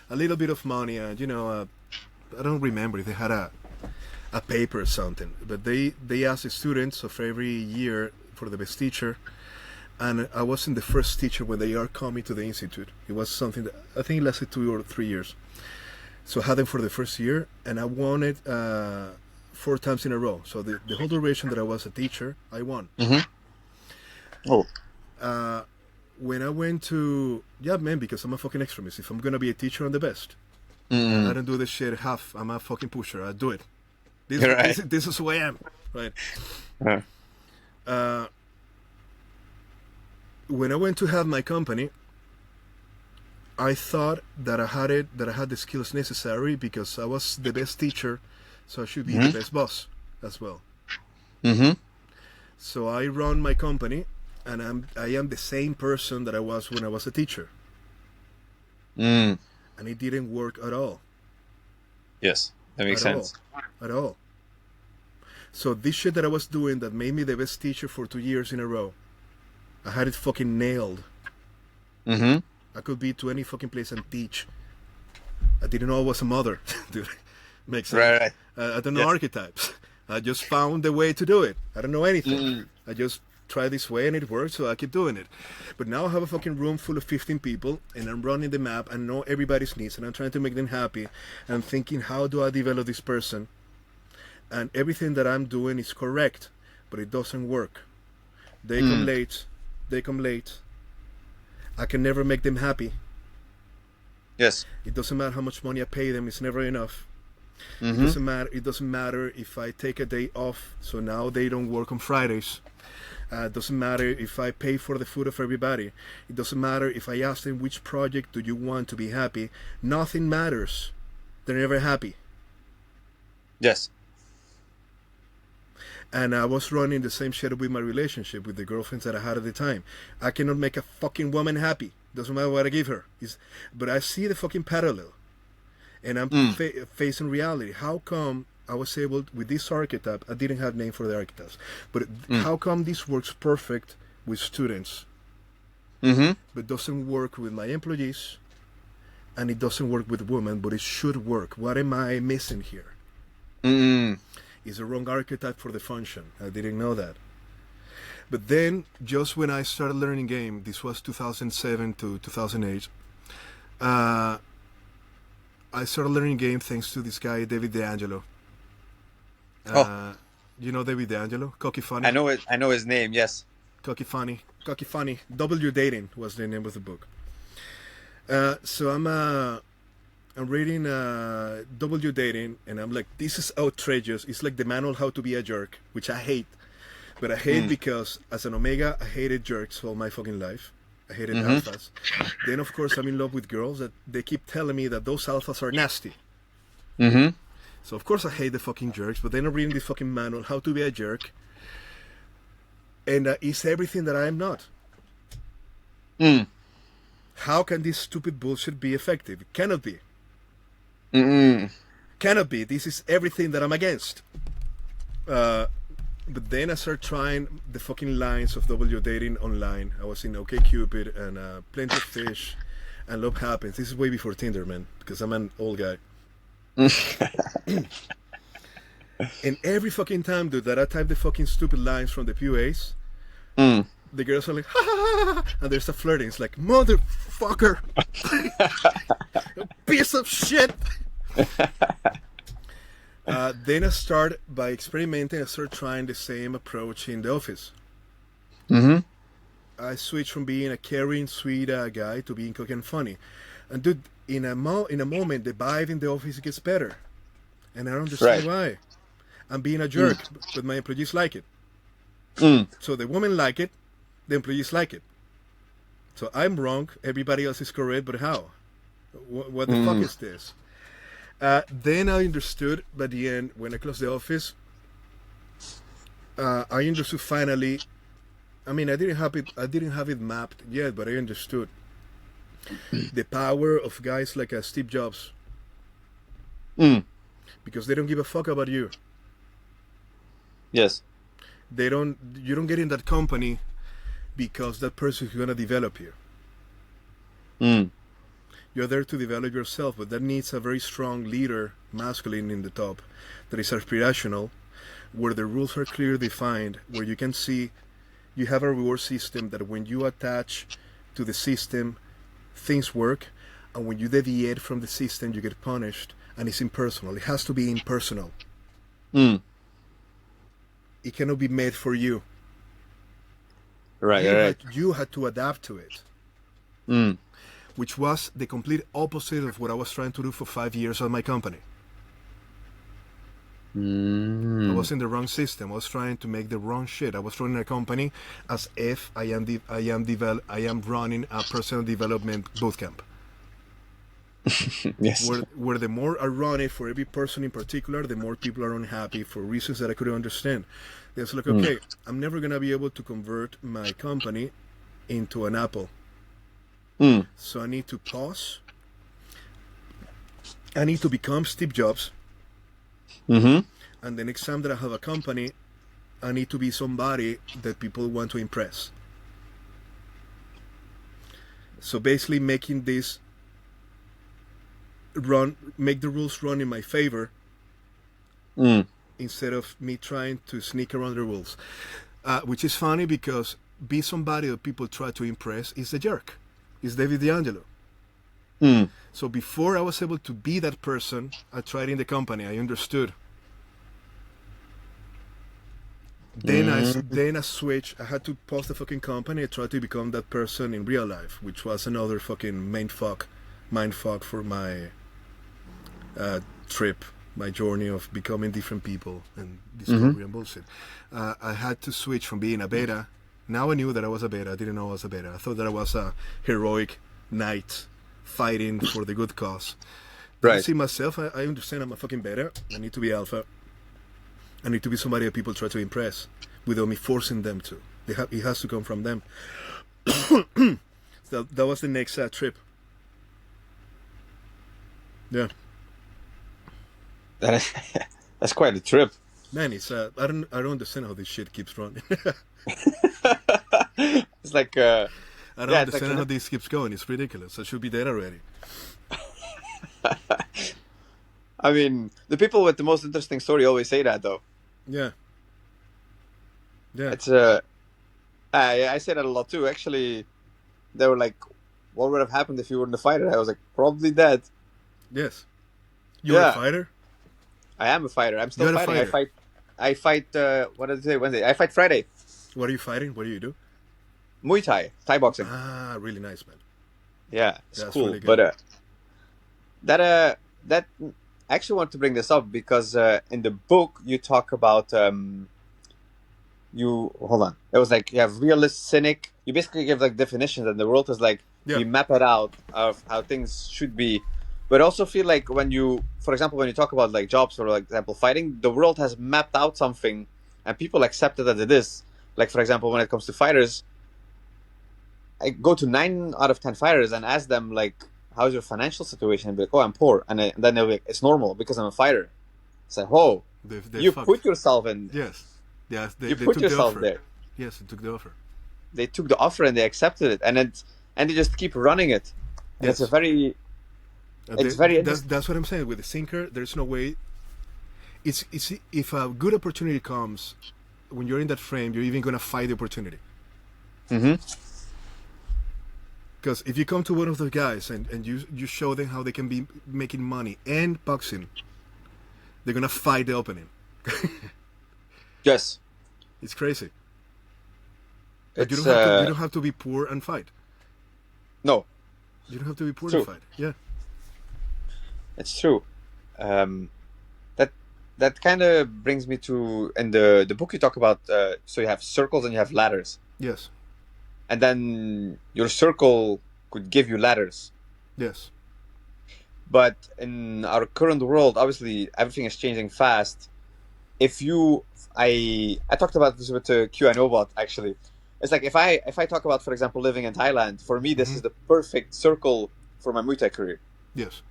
little bit of money, and I don't remember if they had a paper or something, but they asked the students of every year for the best teacher. And I wasn't the first teacher when they are coming to the institute. It was something that I think it lasted 2 or 3 years. So I had them for the first year, and I won it 4 times in a row. So the whole duration that I was a teacher, I won. Mm-hmm. Oh. When I went to, because I'm a fucking extremist. If I'm gonna be a teacher, I'm the best. Mm. I don't do this shit half. I'm a fucking pusher. I do it. Right. This is who I am, right? When I went to have my company, I thought that I had the skills necessary because I was the best teacher, so I should be the best boss as well. Mm-hmm. So I run my company, and I am the same person that I was when I was a teacher. Mm. And it didn't work at all. Yes, that makes sense. At all. So this shit that I was doing that made me the best teacher for 2 years in a row, I had it fucking nailed. Mm-hmm. I could be to any fucking place and teach. I didn't know I was a mother. Dude, makes sense. Right. I don't know archetypes. I just found the way to do it. I don't know anything. Mm. I just tried this way and it worked, so I keep doing it. But now I have a fucking room full of 15 people, and I'm running the map and know everybody's needs, and I'm trying to make them happy. And I'm thinking, how do I develop this person? And everything that I'm doing is correct, but it doesn't work. They come late. They come late. I can never make them happy. Yes. It doesn't matter how much money I pay them, it's never enough. Mm-hmm. It doesn't matter if I take a day off, so now they don't work on Fridays. It doesn't matter if I pay for the food of everybody. It doesn't matter if I ask them which project do you want to be happy. Nothing matters. They're never happy. Yes. And I was running the same shit with my relationship with the girlfriends that I had at the time. I cannot make a fucking woman happy. Doesn't matter what I give her. But I see the fucking parallel. And I'm facing reality. How come I was able, with this archetype, I didn't have a name for the archetypes, but how come this works perfect with students, but doesn't work with my employees, and it doesn't work with women, but it should work? What am I missing here? It's the wrong archetype for the function. I didn't know that. But then, just when I started learning game, this was 2007 to 2008, I started learning game thanks to this guy, David D'Angelo. You know David D'Angelo? Cocky Funny? I know it. I know his name. Yes. Cocky Funny. Cocky Funny. W Dating was the name of the book. So I'm I'm reading W Dating, and I'm like, this is outrageous. It's like the manual how to be a jerk, which I hate. But I hate because as an Omega, I hated jerks all my fucking life. I hated alphas. Then, of course, I'm in love with girls that they keep telling me that those alphas are nasty. So, of course, I hate the fucking jerks. But then I'm reading this fucking manual, how to be a jerk. And it's everything that I am not. How can this stupid bullshit be effective? It cannot be. Cannot be. This is everything that I'm against. But then I started trying the fucking lines of W Dating online. I was in OkCupid and Plenty of Fish and Love Happens. This is way before Tinder, man, because I'm an old guy. And every fucking time, dude, that I type the fucking stupid lines from the PUAs, the girls are like, ha ha ha ha, and there's a flirting. It's like, motherfucker, piece of shit. Then I start by experimenting. I start trying the same approach in the office. I switched from being a caring, sweet guy to being cocky and funny. And dude, in a moment, the vibe in the office gets better, and I don't understand why. I'm being a jerk, but my employees like it. So the women like it, the employees like it. So I'm wrong. Everybody else is correct, but how? What the fuck is this? Then I understood by the end, when I closed the office, I understood finally. I mean, I didn't have it mapped yet, but I understood the power of guys like Steve Jobs, because they don't give a fuck about you. Yes. You don't get in that company because that person is gonna develop you. You're there to develop yourself, but that needs a very strong leader, masculine in the top, that is aspirational, where the rules are clearly defined, where you can see you have a reward system that when you attach to the system, things work, and when you deviate from the system, you get punished, and it's impersonal. It has to be impersonal. It cannot be made for you. You had to adapt to it. Which was the complete opposite of what I was trying to do for 5 years at my company. I was in the wrong system. I was trying to make the wrong shit. I was running a company as if I am running a personal development bootcamp. Yes. Where the more I run it for every person in particular, the more people are unhappy for reasons that I couldn't understand. It's like, okay, I'm never gonna be able to convert my company into an Apple. So I need to pause. I need to become Steve Jobs. And the next time that I have a company, I need to be somebody that people want to impress. So basically making this make the rules run in my favor, instead of me trying to sneak around the rules. Which is funny because be somebody that people try to impress is a jerk. Is David D'Angelo. So before I was able to be that person, I tried in the company. I understood. Then I switched. I had to pause the fucking company. I tried to become that person in real life, which was another fucking mind fuck for my trip, my journey of becoming different people and discovery and bullshit. I had to switch from being a beta. Now I knew that I was a beta. I didn't know I was a beta. I thought that I was a heroic knight fighting for the good cause. I see myself. I understand I'm a fucking beta. I need to be alpha. I need to be somebody that people try to impress without me forcing them to. It has to come from them. So that was the next trip. Yeah. That's quite a trip. Man, it's I don't understand how this shit keeps running. It's like I don't understand how this keeps going. It's ridiculous. I should be dead already. I mean, the people with the most interesting story always say that, though. Yeah. It's I say that a lot too. Actually, they were like, "What would have happened if you weren't a fighter?" I was like, "Probably dead." Yes. You're a fighter? I am a fighter. I'm still fighting. Fighter. I fight. What did I say? Wednesday. I fight Friday. What are you fighting? What do you do? Muay Thai boxing. Ah, really nice, man. Yeah, it's cool. Really good. that I actually want to bring this up because in the book you talk about you hold on. It was like you have realist, cynic. You basically give like definitions, and the world is like Yeah. we map it out of how things should be. But I also feel like when you, for example, when you talk about like jobs or like example fighting, the world has mapped out something, and people accept it as it is. Like for example, when it comes to fighters, I go to 9 out of 10 fighters and ask them like, "How's your financial situation?" And be like, "Oh, I'm poor," and then they'll be like, "It's normal because I'm a fighter." It's like, "Oh, They you fucked. put yourself in. Yes. Yes. You They put took the yourself offer. there." Yes, they took the offer. They took the offer and they accepted it, and they just keep running it, and Yes. it's very interesting. That's what I'm saying. With the sinker, there's no way. It's if a good opportunity comes, when you're in that frame, you're even gonna fight the opportunity. Mm-hmm. Because if you come to one of the guys and you show them how they can be making money and boxing, they're gonna fight the opening. Yes, It's crazy. But it's you don't have to be poor and fight. no, You don't have to be poor true. to fight. Yeah. It's true. That that kind of brings me to in the book you talk about. So you have circles and you have ladders, Yes. and then your circle could give you ladders. Yes. But in our current world, obviously everything is changing fast. If you, I talked about this with the QNO bot actually. It's like if I talk about, for example, living in Thailand, for me this Mhm. is the perfect circle for my Muay Thai career. Yes.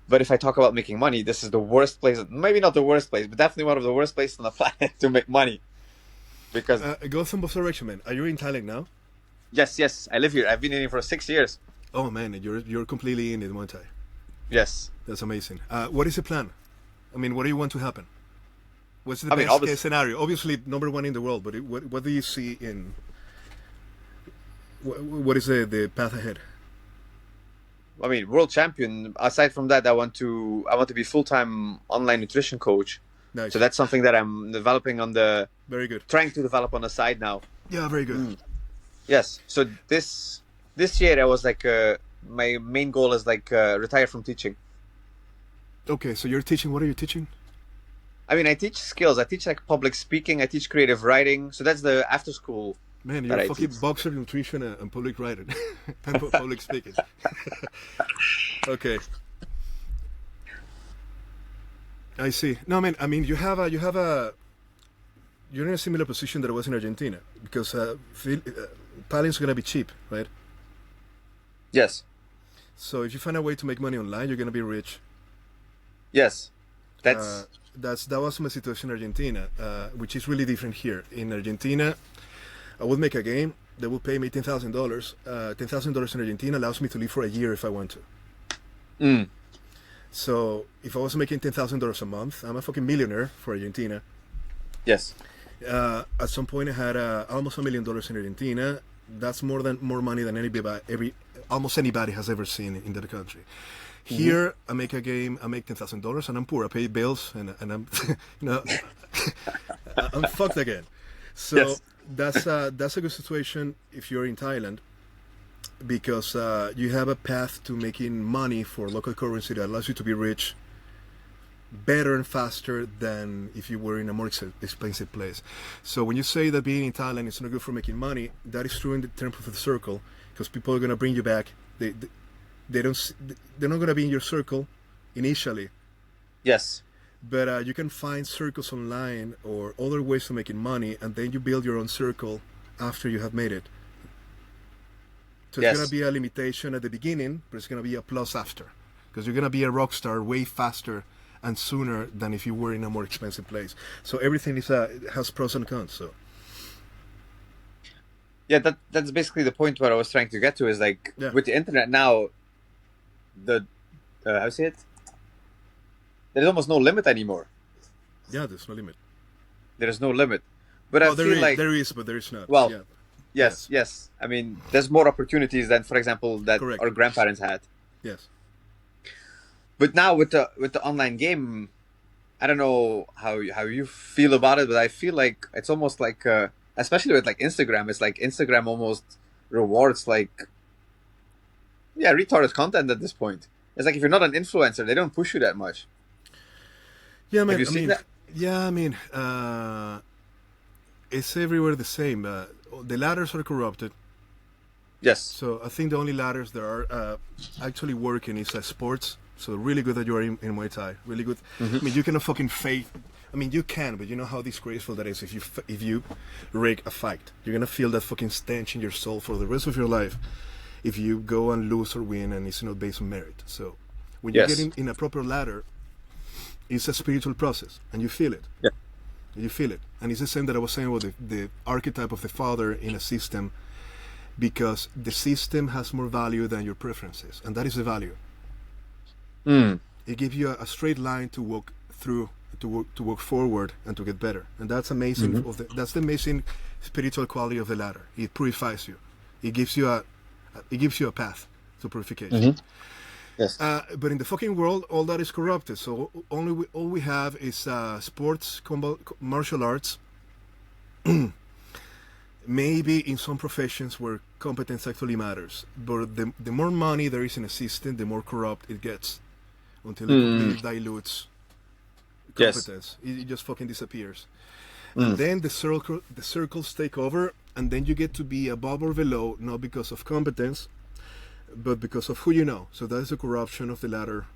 But if I talk about making money, this is the worst place. Maybe not the worst place, but definitely one of the worst places on the planet to make money. Because Go some both direction, man. Are you in Thailand now? yes, I live here. I've been in here for 6 years. Oh man, you're completely in it, Muay Thai. Yes, That's amazing. What is the plan? I mean, what do you want to happen? What's the I mean, best obviously, case scenario? Obviously, number one in the world, but what do you see in? What is the path ahead? I mean, world champion. Aside from that, I want to be full time online nutrition coach. Nice. So that's something that I'm developing Very good. trying to develop on the side now. Yeah, very good. Yes. So this year I was like, my main goal is like retire from teaching. Okay, so you're teaching. What are you teaching? I mean, I teach skills. I teach like public speaking. I teach creative writing. So that's the after school. Man, That you're I fucking teach. boxer, nutrition, and public writing, and public speaking. Okay, I see. No, man. I mean, you're in a similar position that I was in Argentina because Italian's gonna be cheap, right? Yes. So if you find a way to make money online, you're gonna be rich. Yes. That's That was my situation in Argentina, which is really different here. In Argentina, I would make a game. They will pay me $10,000. $10,000 in Argentina allows me to live for a year if I want to. mm, So if I was making $10,000 a month, I'm a fucking millionaire for Argentina. yes. At some point, I had almost $1 million in Argentina. That's more money than almost anybody has ever seen in that country. Here, I make a game, I make $10,000, and I'm poor. I pay bills, and I'm, I'm fucked again. So Yes. that's a good situation if you're in Thailand, because you have a path to making money for local currency that allows you to be rich better and faster than if you were in a more expensive place. So when you say that being in Thailand is not good for making money, that is true in the terms of the circle, because people are going to bring you back. They're not going to be in your circle initially, Yes. but you can find circles online or other ways of making money, and then you build your own circle after you have made it. So Yes. it's going to be a limitation at the beginning, but it's going to be a plus after, because you're going to be a rock star way faster and sooner than if you were in a more expensive place. So everything has pros and cons. So Yeah, that's basically the point what I was trying to get to is like Yeah. with the internet now, the how to say it? There's almost no limit anymore. yeah, there's no limit. There is no limit. But I feel like there is, but there is not. Well, Yeah. yes. I mean, there's more opportunities than, for example, that Correct. our grandparents had. Yes. But now with the online game, I don't know how you feel about it, but I feel like it's almost like, especially with like Instagram, it's like Instagram almost rewards like, yeah, retarded content at this point. It's like if you're not an influencer, they don't push you that much. Yeah, Have man. you I seen mean, that? yeah, I mean, it's everywhere the same. The ladders are corrupted. Yes. So I think the only ladders that are actually working is sports. So really good that you are in Muay Thai. Really good. Hmm. I mean, you cannot fucking fake. I mean, you can, but you know how disgraceful that is. If you rig a fight, you're gonna feel that fucking stench in your soul for the rest of your life. If you go and lose or win, and it's not based on merit. So when you get Yes. in a proper ladder, it's a spiritual process, and you feel it. Yeah. You feel it, and it's the same that I was saying about the archetype of the father in a system, because the system has more value than your preferences, and that is the value. Mm. It gives you a straight line to walk through, to walk forward, and to get better. And that's amazing. Hmm. That's the amazing spiritual quality of the ladder. It purifies you. It gives you a path to purification. Hmm. Yes. But in the fucking world, all that is corrupted. So all we have is sports, martial arts. Maybe in some professions where competence actually matters. But the more money there is in a system, the more corrupt it gets, until it completely dilutes Yes. competence. It just fucking disappears. And Mm. then the circles take over, and then you get to be above or below, not because of competence, but because of who you know. So that is the corruption of the ladder.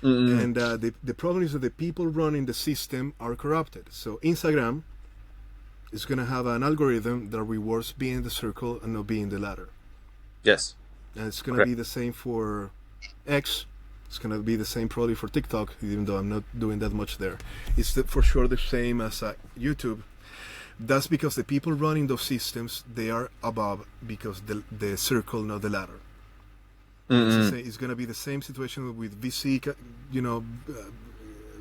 Mm. And the problem is that the people running the system are corrupted. So Instagram is going to have an algorithm that rewards being in the circle and not being in the ladder. Yes. And it's going to Correct. be the same for X. It's going to be the same probably for TikTok, even though I'm not doing that much there. It's for sure the same as YouTube. That's because the people running those systems, they are above, because the circle, not the ladder. Mm. It's going to be the same situation with VC,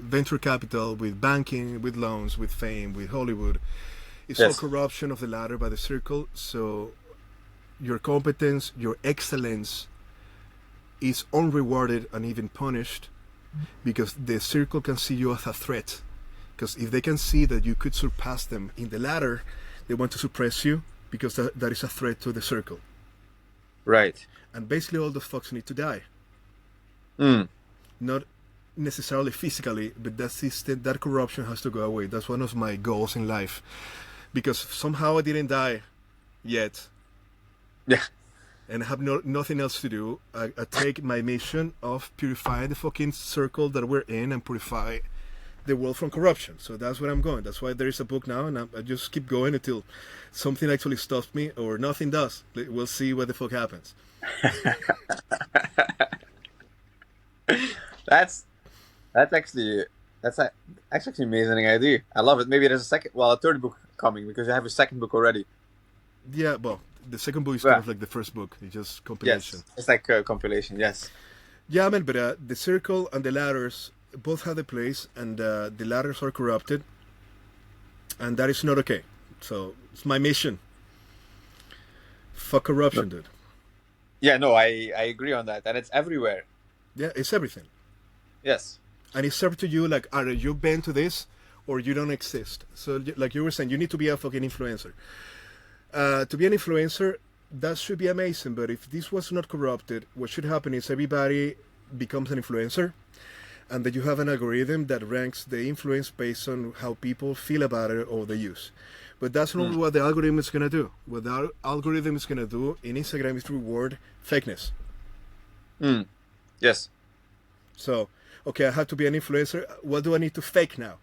venture capital, with banking, with loans, with fame, with Hollywood. It's all Yes. corruption of the ladder by the circle. So your competence, your excellence is unrewarded and even punished, because the circle can see you as a threat. Because if they can see that you could surpass them in the ladder, they want to suppress you, because that is a threat to the circle. Right. And basically all the fucks need to die. Mm. Not necessarily physically, but that corruption has to go away. That's one of my goals in life. Because somehow I didn't die yet, Yeah. and I have nothing else to do. I take my mission of purifying the fucking circle that we're in and purify the world from corruption. So that's where I'm going. That's why there is a book now, and I just keep going until something actually stops me, or nothing does. We'll see what the fuck happens. That's actually that's actually amazing idea. I love it. Maybe there's a third book coming, because you have a second book already. Yeah, well, the second book is Yeah. kind of like the first book. It's just compilation. Yes. It's like a compilation. Yes. Yeah, man, but the circle and the ladders both have a place, and the ladders are corrupted, and that is not okay. So it's my mission. Fuck corruption, dude. Yeah. No, I agree on that, and it's everywhere. Yeah, it's everything. Yes. And it's up to you, like, either you bend to this or you don't exist. So, like you were saying, you need to be a fucking influencer. To be an influencer, that should be amazing. But if this was not corrupted, what should happen is everybody becomes an influencer, and then you have an algorithm that ranks the influence based on how people feel about it or the use. But that's not what the algorithm is going to do. What the algorithm is going to do in Instagram is reward fakeness. Mm. Yes. So, okay, I have to be an influencer. What do I need to fake now?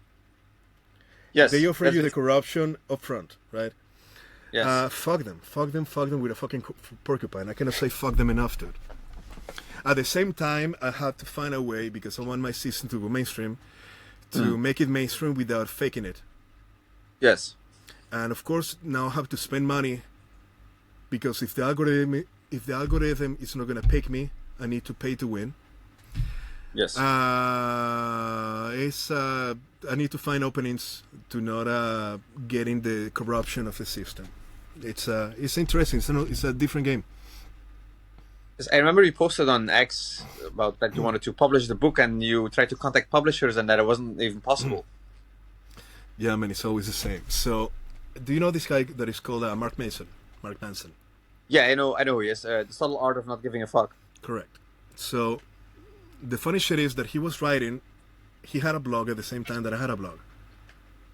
Yes. They offer you the That's- corruption up front, right? Yes. Fuck them with a fucking porcupine. I cannot say fuck them enough, dude. At the same time, I had to find a way, because I want my system to go mainstream, to make it mainstream without faking it. Yes. And of course, now I have to spend money, because if the algorithm is not going to pick me, I need to pay to win. Yes. I need to find openings to not get in the corruption of the system. It's interesting. It's a different game. Yes, I remember you posted on X about that you wanted to publish the book, and you tried to contact publishers, and that it wasn't even possible. Yeah, man, it's always the same. So, do you know this guy that is called Mark Manson? Yeah, I know who he is. The subtle art of not giving a fuck. Correct. So the funny shit is that he was writing. He had a blog at the same time that I had a blog.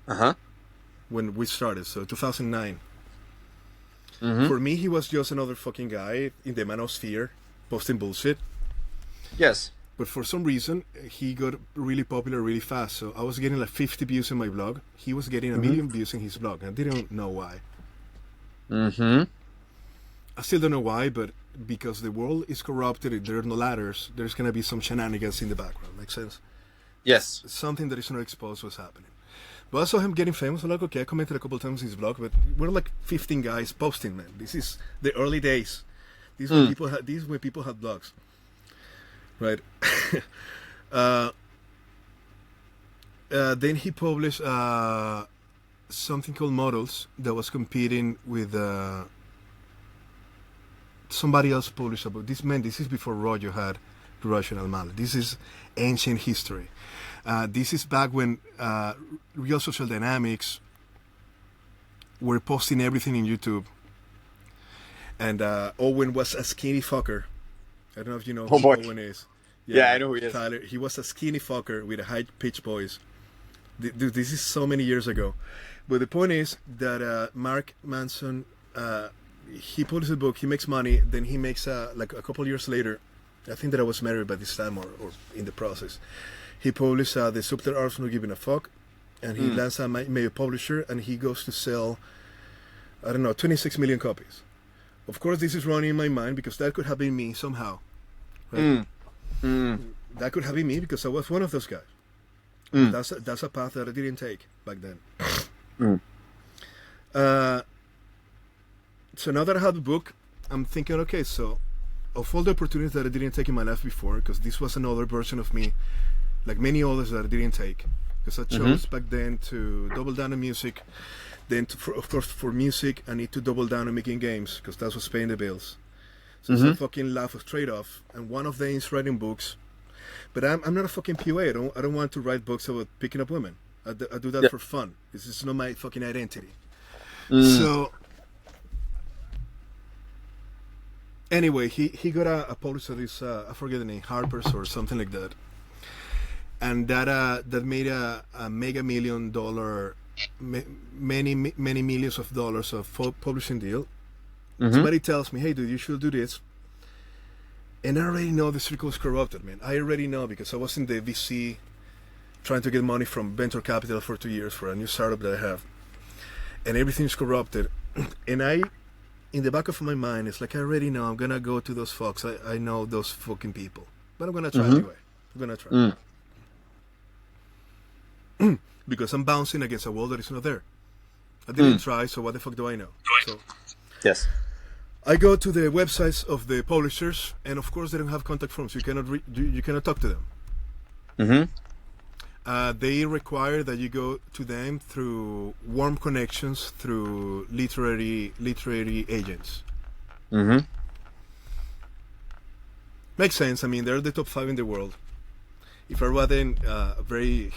Uh-huh. When we started, so 2009. Mm-hmm. For me, he was just another fucking guy in the manosphere posting bullshit. Yes. But for some reason, he got really popular really fast. So I was getting like 50 views in my blog. He was getting a million views in his blog. I didn't know why. Mm-hmm. I still don't know why, but because the world is corrupted, there are no ladders, there's going to be some shenanigans in the background. Makes sense? Yes. Something that is not exposed was happening. But I saw him getting famous. I'm like, okay, I commented a couple times in his blog, but we're like 15 guys posting, man. This is the early days. These when people had blogs, right? Then he published something called Models that was competing with somebody else published about this. Man, this is before Roger had Rational Mallet. This is ancient history. This is back when Real Social Dynamics were posting everything in YouTube. And Owen was a skinny fucker. I don't know if you know who Owen is. Yeah, I know who he is. Tyler, he was a skinny fucker with a high-pitched voice. Dude, this is so many years ago. But the point is that Mark Manson, he published a book, he makes money, then he makes, like a couple years later, I think that I was married by this time or in the process, he published The Subtle Art of Not Giving a Fuck, and he lands a major publisher, and he goes to sell, 26 million copies. Of course, this is running in my mind because that could have been me somehow. Right? That could have been me because I was one of those guys. That's a path that I didn't take back then. So now that I have the book, I'm thinking, okay, so of all the opportunities that I didn't take in my life before, because this was another version of me, like many others that I didn't take, because I chose back then to double down on music. Then, of course, for music, I need to double down on making games, because that's what's paying the bills. So it's a fucking laugh of trade-off, and one of them is writing books. But I'm not a fucking POA. I don't want to write books about picking up women. I do that for fun. This is not my fucking identity. So anyway, he got a publisher, this I forget the name, Harper's or something like that, and that made a mega $1 million, many millions of dollars of publishing deal. Somebody tells me, hey dude, you should do this, and I already know the circle is corrupted, man. I already know because I was in the VC trying to get money from venture capital for 2 years for a new startup that I have, and everything's corrupted. And in the back of my mind, it's like I already know I'm gonna go to those folks. I know those fucking people, but I'm gonna try anyway. I'm gonna try because I'm bouncing against a wall that is not there. I didn't try, so what the fuck do I know? So yes, I go to the websites of the publishers, and of course they don't have contact forms. You cannot talk to them. They require that you go to them through warm connections, through literary agents. Makes sense. I mean, they're the top 5 in the world. If I write in a very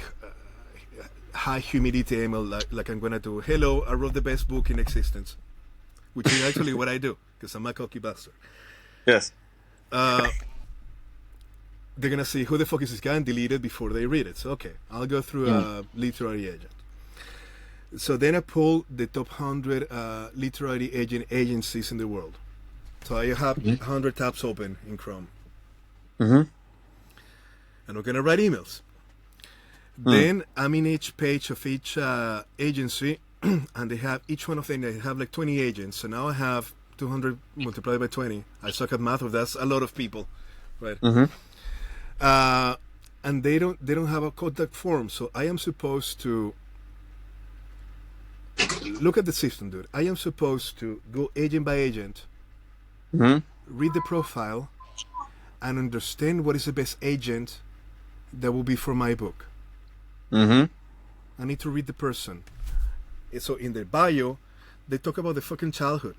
high humidity email, like I'm gonna do, hello, I wrote the best book in existence, which is actually what I do, because I'm a cocky bastard. Yes. They're gonna see who the fuck is this guy and delete it before they read it. So okay, I'll go through a literary agent. So then I pull the top 100 literary agencies in the world. So I have 100 tabs open in Chrome. And I'm gonna write emails. Then I'm in each page of each agency, and they have each one of them. They have like 20 agents. So now I have 200 multiplied by 20. I suck at math, but that's a lot of people, right? And they don't have a contact form. So I am supposed to look at the system, dude. I am supposed to go agent by agent, read the profile, and understand what is the best agent that will be for my book. I need to read the person. So in their bio, they talk about the fucking childhood.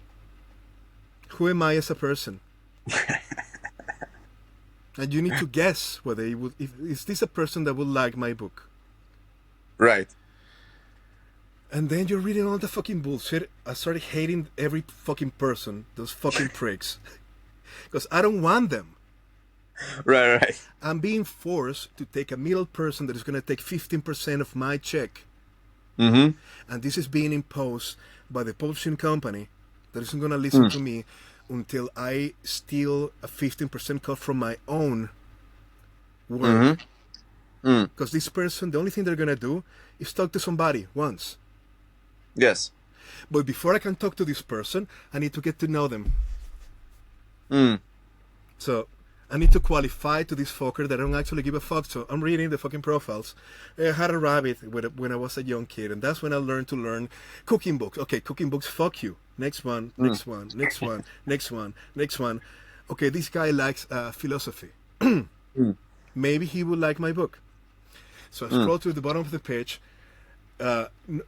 Who am I as a person? And you need to guess whether is this a person that would like my book? Right. And then you're reading all the fucking bullshit. I started hating every fucking person, those fucking pricks, because I don't want them. Right, right. I'm being forced to take a middle person that is going to take 15% of my check. Mm-hmm. And this is being imposed by the publishing company that isn't going to listen Mm. to me until I steal a 15% cut from my own Mm-hmm. work. Mm. Because this person, the only thing they're going to do is talk to somebody once. Yes. But before I can talk to this person, I need to get to know them. Mm. So I need to qualify to this fucker that I don't actually give a fuck. So I'm reading the fucking profiles. I had a rabbit when I was a young kid, and that's when I learned to learn cooking books. Okay, cooking books, fuck you. Next one, Mm. next one, next one, next one, next one. Okay, this guy likes philosophy. Mm. Maybe he would like my book. So I Mm. scroll to the bottom of the page.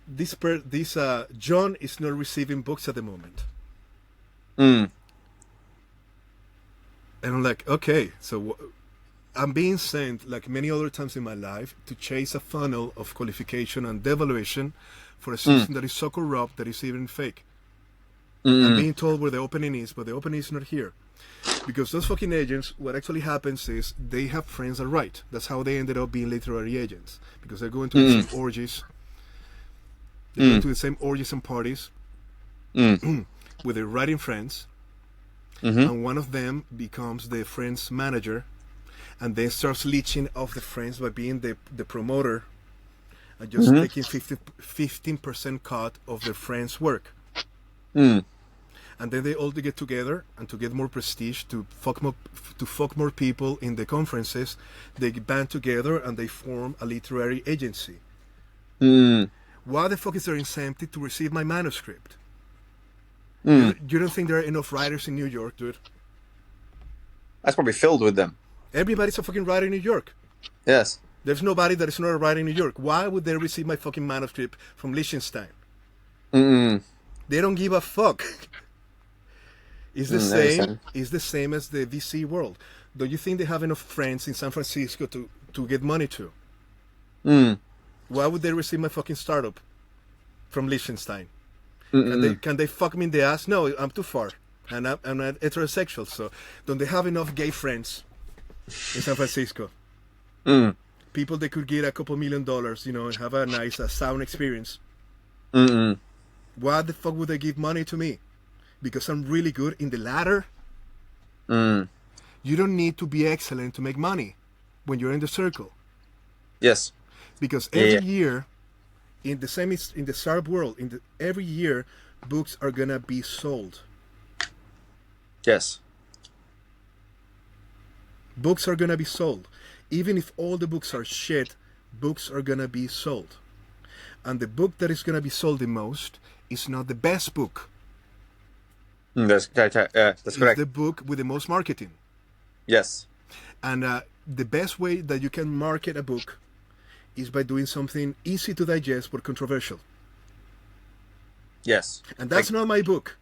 This John is not receiving books at the moment. Mm. And I'm like, okay, so I'm being sent, like many other times in my life, to chase a funnel of qualification and devaluation for a system that is so corrupt that it's even fake. I'm Mm. being told where the opening is, but the opening is not here. Because those fucking agents, what actually happens is they have friends that write. That's how they ended up being literary agents. Because they're going to the same orgies. They're going to the same orgies and parties Mm. with their writing friends. Mm-hmm. And one of them becomes the friend's manager, and then starts leeching off the friends by being the promoter and just taking 15% cut of their friend's work. Mm. And then they all get together, and to get more prestige, to fuck more people in the conferences, they band together and they form a literary agency. Mm. Why the fuck is there incentive to receive my manuscript? Mm. You don't think there are enough writers in New York, dude? That's probably filled with them. Everybody's a fucking writer in New York. Yes. There's nobody that is not a writer in New York. Why would they receive my fucking manuscript from Liechtenstein? Mm. They don't give a fuck. It's the I same. understand. It's the same as the VC world. Don't you think they have enough friends in San Francisco to get money to? Mm. Why would they receive my fucking startup from Liechtenstein? Mm-mm. Can they fuck me in the ass? No, I'm too far. And I'm not heterosexual, so don't they have enough gay friends in San Francisco? Mm. People that could get a couple $1 million, and have a nice sound experience. Mm-mm. Why the fuck would they give money to me? Because I'm really good in the latter? Mm. You don't need to be excellent to make money when you're in the circle. Yes. Because Yeah, every yeah. year, in the startup world, every year, books are gonna be sold. Yes. Books are gonna be sold. Even if all the books are shit, books are gonna be sold. And the book that is gonna be sold the most is not the best book. That's It's correct. the book with the most marketing. Yes. And the best way that you can market a book is by doing something easy to digest but controversial. Yes. And that's not my book.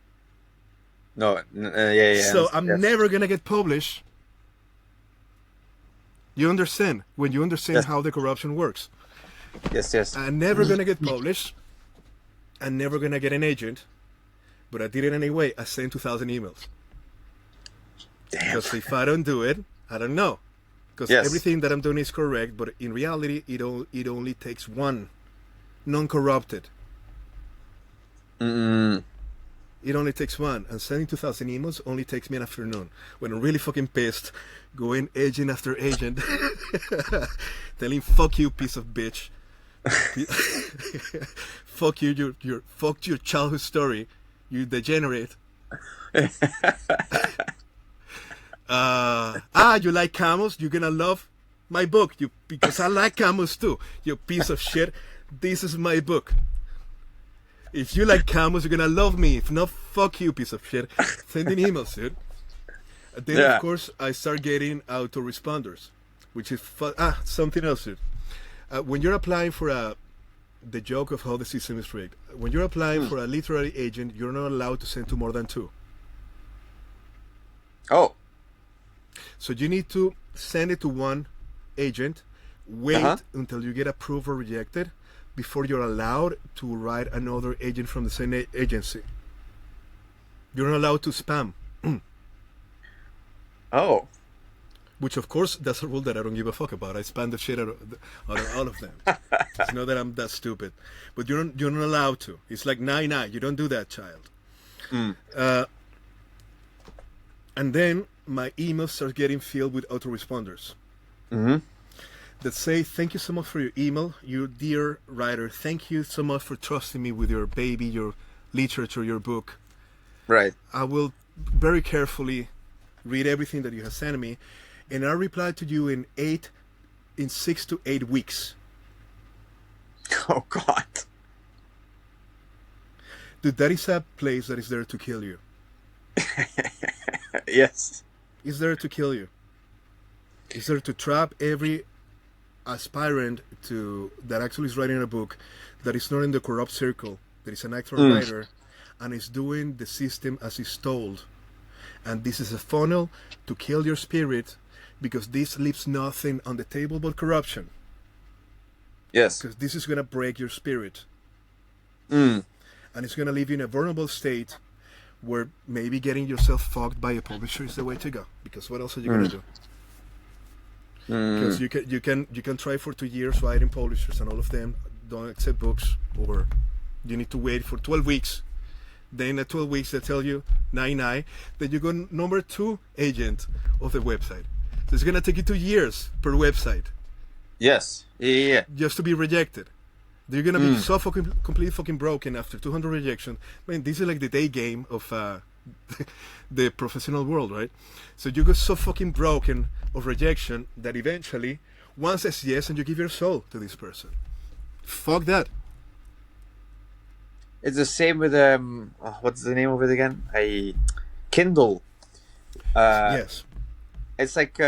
No. Yeah. So I'm yes. never gonna get published. You understand? When you understand Yes. how the corruption works. Yes. Yes. I'm never gonna get published. I'm never gonna get an agent. But I did it anyway. I sent 2,000 emails. Damn. Because if I don't do it, I don't know. Because Yes. everything that I'm doing is correct, but in reality, it only takes one non-corrupted. Mm-mm. It only takes one. And sending 2,000 emails only takes me an afternoon. When I'm really fucking pissed, going agent after agent, telling fuck you, piece of bitch. Fuck you, fuck your childhood story, you degenerate. You like camels? You're gonna love my book. Because I like camels too. You piece of shit. This is my book. If you like camels, you're gonna love me. If not, fuck you, piece of shit. Sending emails, dude. Then Yeah. of course I start getting autoresponders, which is something else, dude. When you're applying for the joke of how the system is rigged. When you're applying for a literary agent, you're not allowed to send to more than 2. Oh. So you need to send it to one agent, wait until you get approved or rejected before you're allowed to write another agent from the same agency. You're not allowed to spam. Oh. Which, of course, that's a rule that I don't give a fuck about. I spam the shit out of all of them. It's not that I'm that stupid, but you're not allowed to. It's like nah. You don't do that, child. And then my emails start getting filled with autoresponders that say, "Thank you so much for your email, you dear writer. Thank you so much for trusting me with your baby, your literature, your book. Right. I will very carefully read everything that you have sent me, and I'll reply to you in 6 to 8 weeks." Oh God. Dude, that is a place that is there to kill you. Yes. It's there to kill you. It's there to trap every aspirant that actually is writing a book that is not in the corrupt circle, that is an actual writer, and is doing the system as is told. And this is a funnel to kill your spirit, because this leaves nothing on the table but corruption. Yes. Because this is going to break your spirit. Mm. And it's going to leave you in a vulnerable state where maybe getting yourself fucked by a publisher is the way to go. Because what else are you going to do? Because you can try for 2 years writing publishers, and all of them don't accept books, or you need to wait for 12 weeks. Then at 12 weeks they tell you, that you go number 2 agent of the website. So it's going to take you 2 years per website. Yes. Yeah. Just to be rejected. You're going to be so completely fucking broken after 200 rejections. I mean, this is like the day game of the professional world, right? So you get so fucking broken of rejection that eventually one says yes and you give your soul to this person. Fuck that. It's the same with what's the name of it again? Kindle. Yes. It's like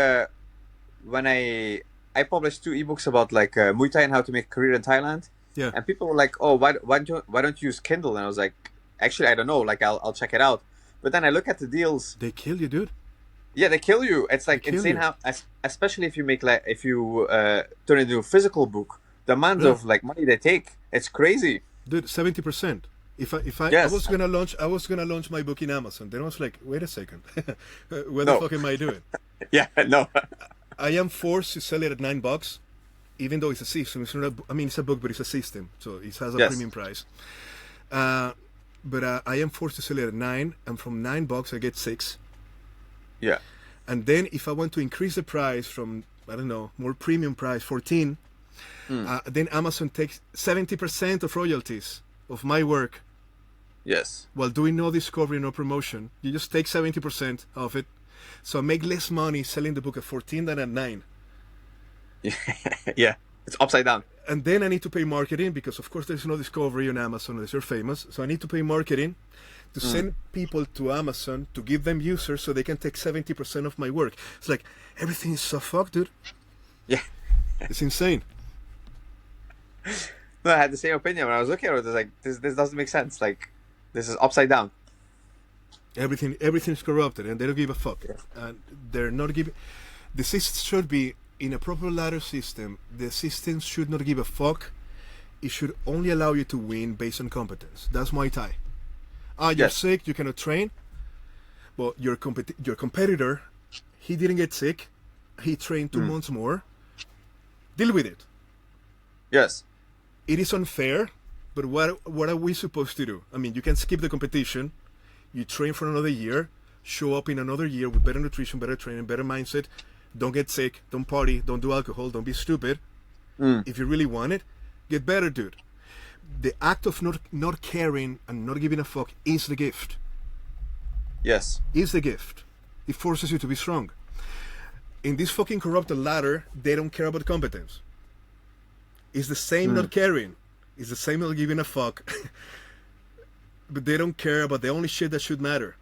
when I published 2 ebooks about like Muay Thai and how to make a career in Thailand. Yeah. And people were like, "Oh, why don't you use Kindle?" And I was like, "Actually, I don't know. Like, I'll check it out." But then I look at the deals. They kill you, dude. Yeah, they kill you. It's like insane how, especially if you make turn it into a physical book, the amount of like money they take, it's crazy. Dude, 70%. If I Yes. I was gonna launch my book in Amazon. Then I was like, wait a second, what the fuck am I doing? Yeah, no. I am forced to sell it at $9, even though it's a system. It's not it's a book, but it's a system, so it has a premium price. But I am forced to sell it at $9, and from $9 I get 6. Yeah. And then if I want to increase the price from, I don't know, more premium price, 14, then Amazon takes 70% of royalties of my work. Yes. While doing no discovery, no promotion. You just take 70% of it. So I make less money selling the book at 14 than at 9. Yeah. It's upside down. And then I need to pay marketing, because of course there's no discovery on Amazon unless you're famous. So I need to pay marketing to send people to Amazon to give them users so they can take 70% of my work. It's like, everything is so fucked, dude. Yeah. It's insane. No, I had the same opinion when I was looking at it. I was like, this doesn't make sense. Like, this is upside down. Everything's corrupted, and they don't give a fuck. And they're not giving. The system should be in a proper ladder system. The system should not give a fuck. It should only allow you to win based on competence. That's Muay Thai. You're sick, you cannot train. Well, your competitor, he didn't get sick. He trained 2 months more. Deal with it. Yes. It is unfair, but what are we supposed to do? I mean, you can skip the competition. You train for another year. Show up in another year with better nutrition, better training, better mindset. Don't get sick. Don't party. Don't do alcohol. Don't be stupid. If you really want it, get better, dude. The act of not caring and not giving a fuck is the gift. Yes. Is the gift. It forces you to be strong. In this fucking corrupted ladder, they don't care about competence. It's the same not caring. It's the same not giving a fuck. But they don't care about the only shit that should matter.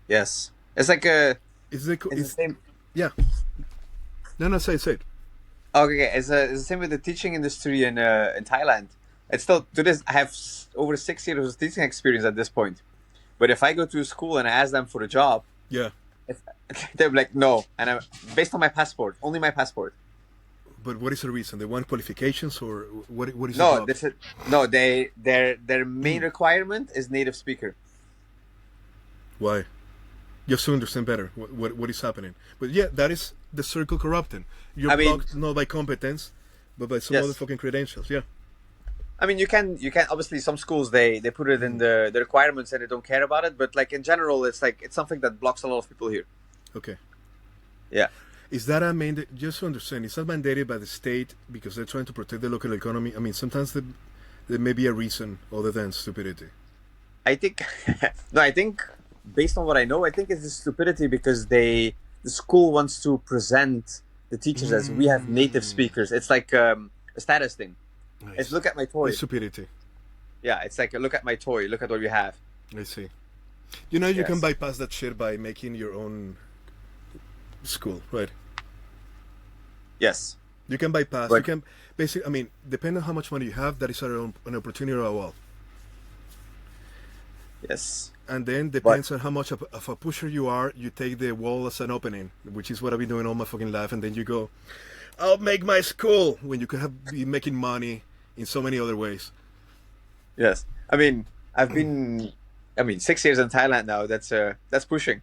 Yes. It's like a... It's the same... Yeah. No, say it. Okay, it's the same with the teaching industry in Thailand. It's still, to this, I have over 6 years of teaching experience at this point. But if I go to a school and I ask them for a job, they're like, no. And based on my passport, only my passport. But what is the reason? They want qualifications, or what is no, the job? No, their main requirement is native speaker. Why? just to understand better what is happening. But yeah, that is the circle corrupting. You're I mean, blocked not by competence, but by some other yes. fucking credentials. Yeah. I mean, you can obviously some schools they put it in the requirements and they don't care about it, but like in general, it's like it's something that blocks a lot of people here. Okay. Yeah. Is that a just to understand? Is that mandated by the state because they're trying to protect the local economy? I mean, sometimes there may be a reason other than stupidity. I think no, I think based on what I know, I think it's the stupidity because the school wants to present the teachers as we have native speakers. It's like a status thing. Nice. It's look at my toy. It's stupidity. Yeah, it's like look at my toy. Look at what we have. I see. You know, you Yes. can bypass that shit by making your own school, right? Yes. You can bypass. But- You can basically. I mean, depending on how much money you have, that is an opportunity or a wall. Yes. And then depends on how much of a pusher you are. You take the wall as an opening, which is what I've been doing all my fucking life. And then you go, "I'll make my school," when you could be making money in so many other ways. Yes. I mean, I've been 6 years in Thailand now. That's pushing.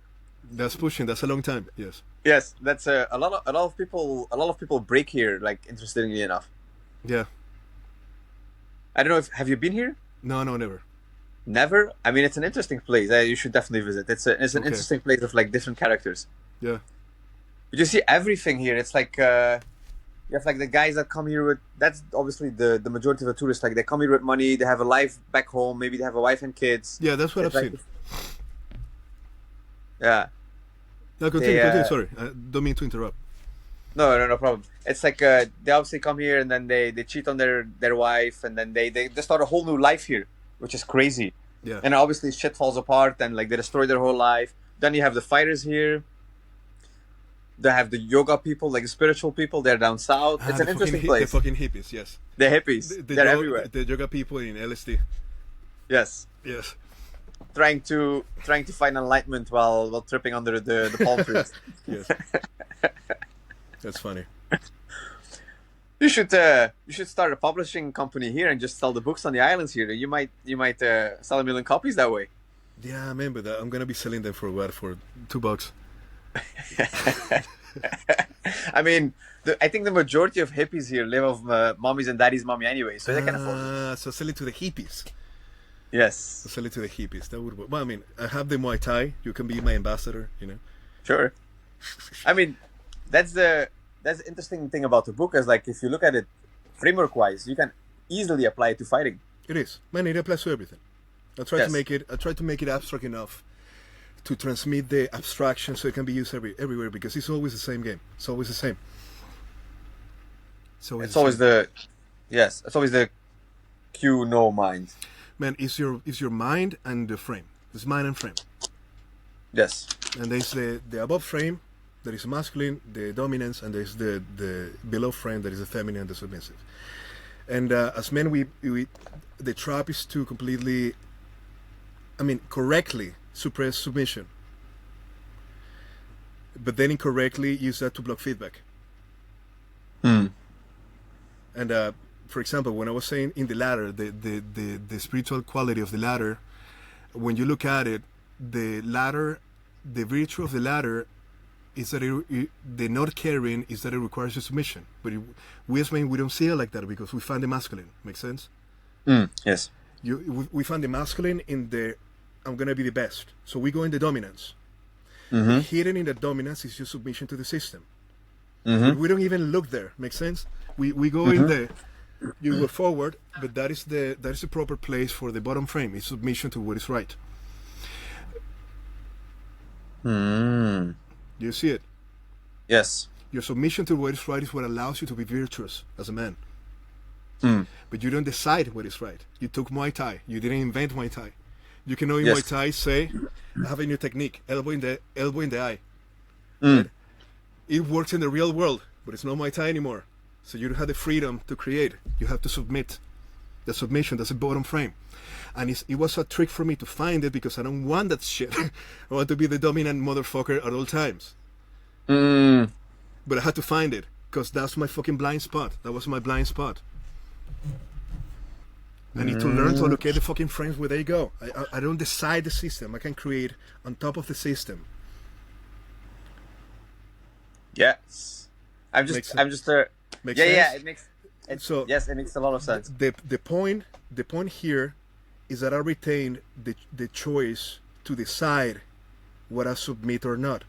That's pushing. That's a long time. Yes. Yes, that's a lot of people break here. Like interestingly enough, Yeah. I don't know if have you been here? No, never. Never. I mean, it's an interesting place. You should definitely visit. It's an Okay. interesting place of like different characters. Yeah. But you see everything here. It's like you have like the guys that come here with. That's obviously the majority of the tourists. Like they come here with money. They have a life back home. Maybe they have a wife and kids. Yeah, that's what It's I've like- seen. Yeah. No, continue. They, Continue. Sorry, I don't mean to interrupt. No problem. It's like they obviously come here and then they cheat on their wife and then they start a whole new life here, which is crazy. Yeah. And obviously shit falls apart and like they destroy their whole life. Then you have the fighters here. They have the yoga people, like the spiritual people. They're down south. It's an interesting place. The fucking hippies. Yes. The hippies. They're everywhere. The yoga people in LSD. Yes. Yes. Trying to find enlightenment while tripping under the palm trees. Yes. That's funny. You should start a publishing company here and just sell the books on the islands here. You might sell 1 million copies that way. Yeah, I remember that. I'm gonna be selling them for what? For $2. I mean, I think the majority of hippies here live off mommy's and daddy's money anyway, so they can afford it. So sell it to the hippies. Yes, So sell it to the hippies. That would work. Well, I mean, I have the Muay Thai. You can be my ambassador. You know. sure. I mean, that's the interesting thing about the book is like if you look at it framework wise, you can easily apply it to fighting. It is. Man, it applies to everything. I try Yes. to make it. I try to make it abstract enough to transmit the abstraction so it can be used everywhere because it's always the same game. It's always the same. So It's always it's always the cue no mind. man. It's your mind and the frame. It's mind and frame. Yes. And there's the above frame that is masculine, the dominance, and there's the below frame that is the feminine and the submissive. And as men, we the trap is to completely, correctly suppress submission, but then incorrectly use that to block feedback. And for example, when I was saying in the ladder, the spiritual quality of the ladder, when you look at it, the ladder, the virtue of the ladder is that the not caring is that it requires a submission. But we as men, we don't see it like that because we find the masculine. Make sense? Yes. We find the masculine in the I'm gonna be the best. So we go in the dominance. Hidden in the dominance is your submission to the system. We don't even look there. Make sense? We go in there. You go forward, but that is the proper place for the bottom frame. It's submission to what is right. You see it? Yes. Your submission to what is right is what allows you to be virtuous as a man. But you don't decide what is right. You took Muay Thai. You didn't invent Muay Thai. You can know in Yes. Muay Thai say, I have a new technique, elbow in the eye. Right? It works in the real world, but it's not Muay Thai anymore. So you don't have the freedom to create. You have to submit. The submission, that's the bottom frame. And it was a trick for me to find it because I don't want that shit. I want to be the dominant motherfucker at all times. But I had to find it because that's my fucking blind spot. That was my blind spot. I need to learn to allocate the fucking frames where they go. I don't decide the system. I can create on top of the system. Yes. Makes I'm just makes yeah, yeah, sense. it makes it So yes, it makes a lot of sense. the point here is that I retain the choice to decide what I submit or not.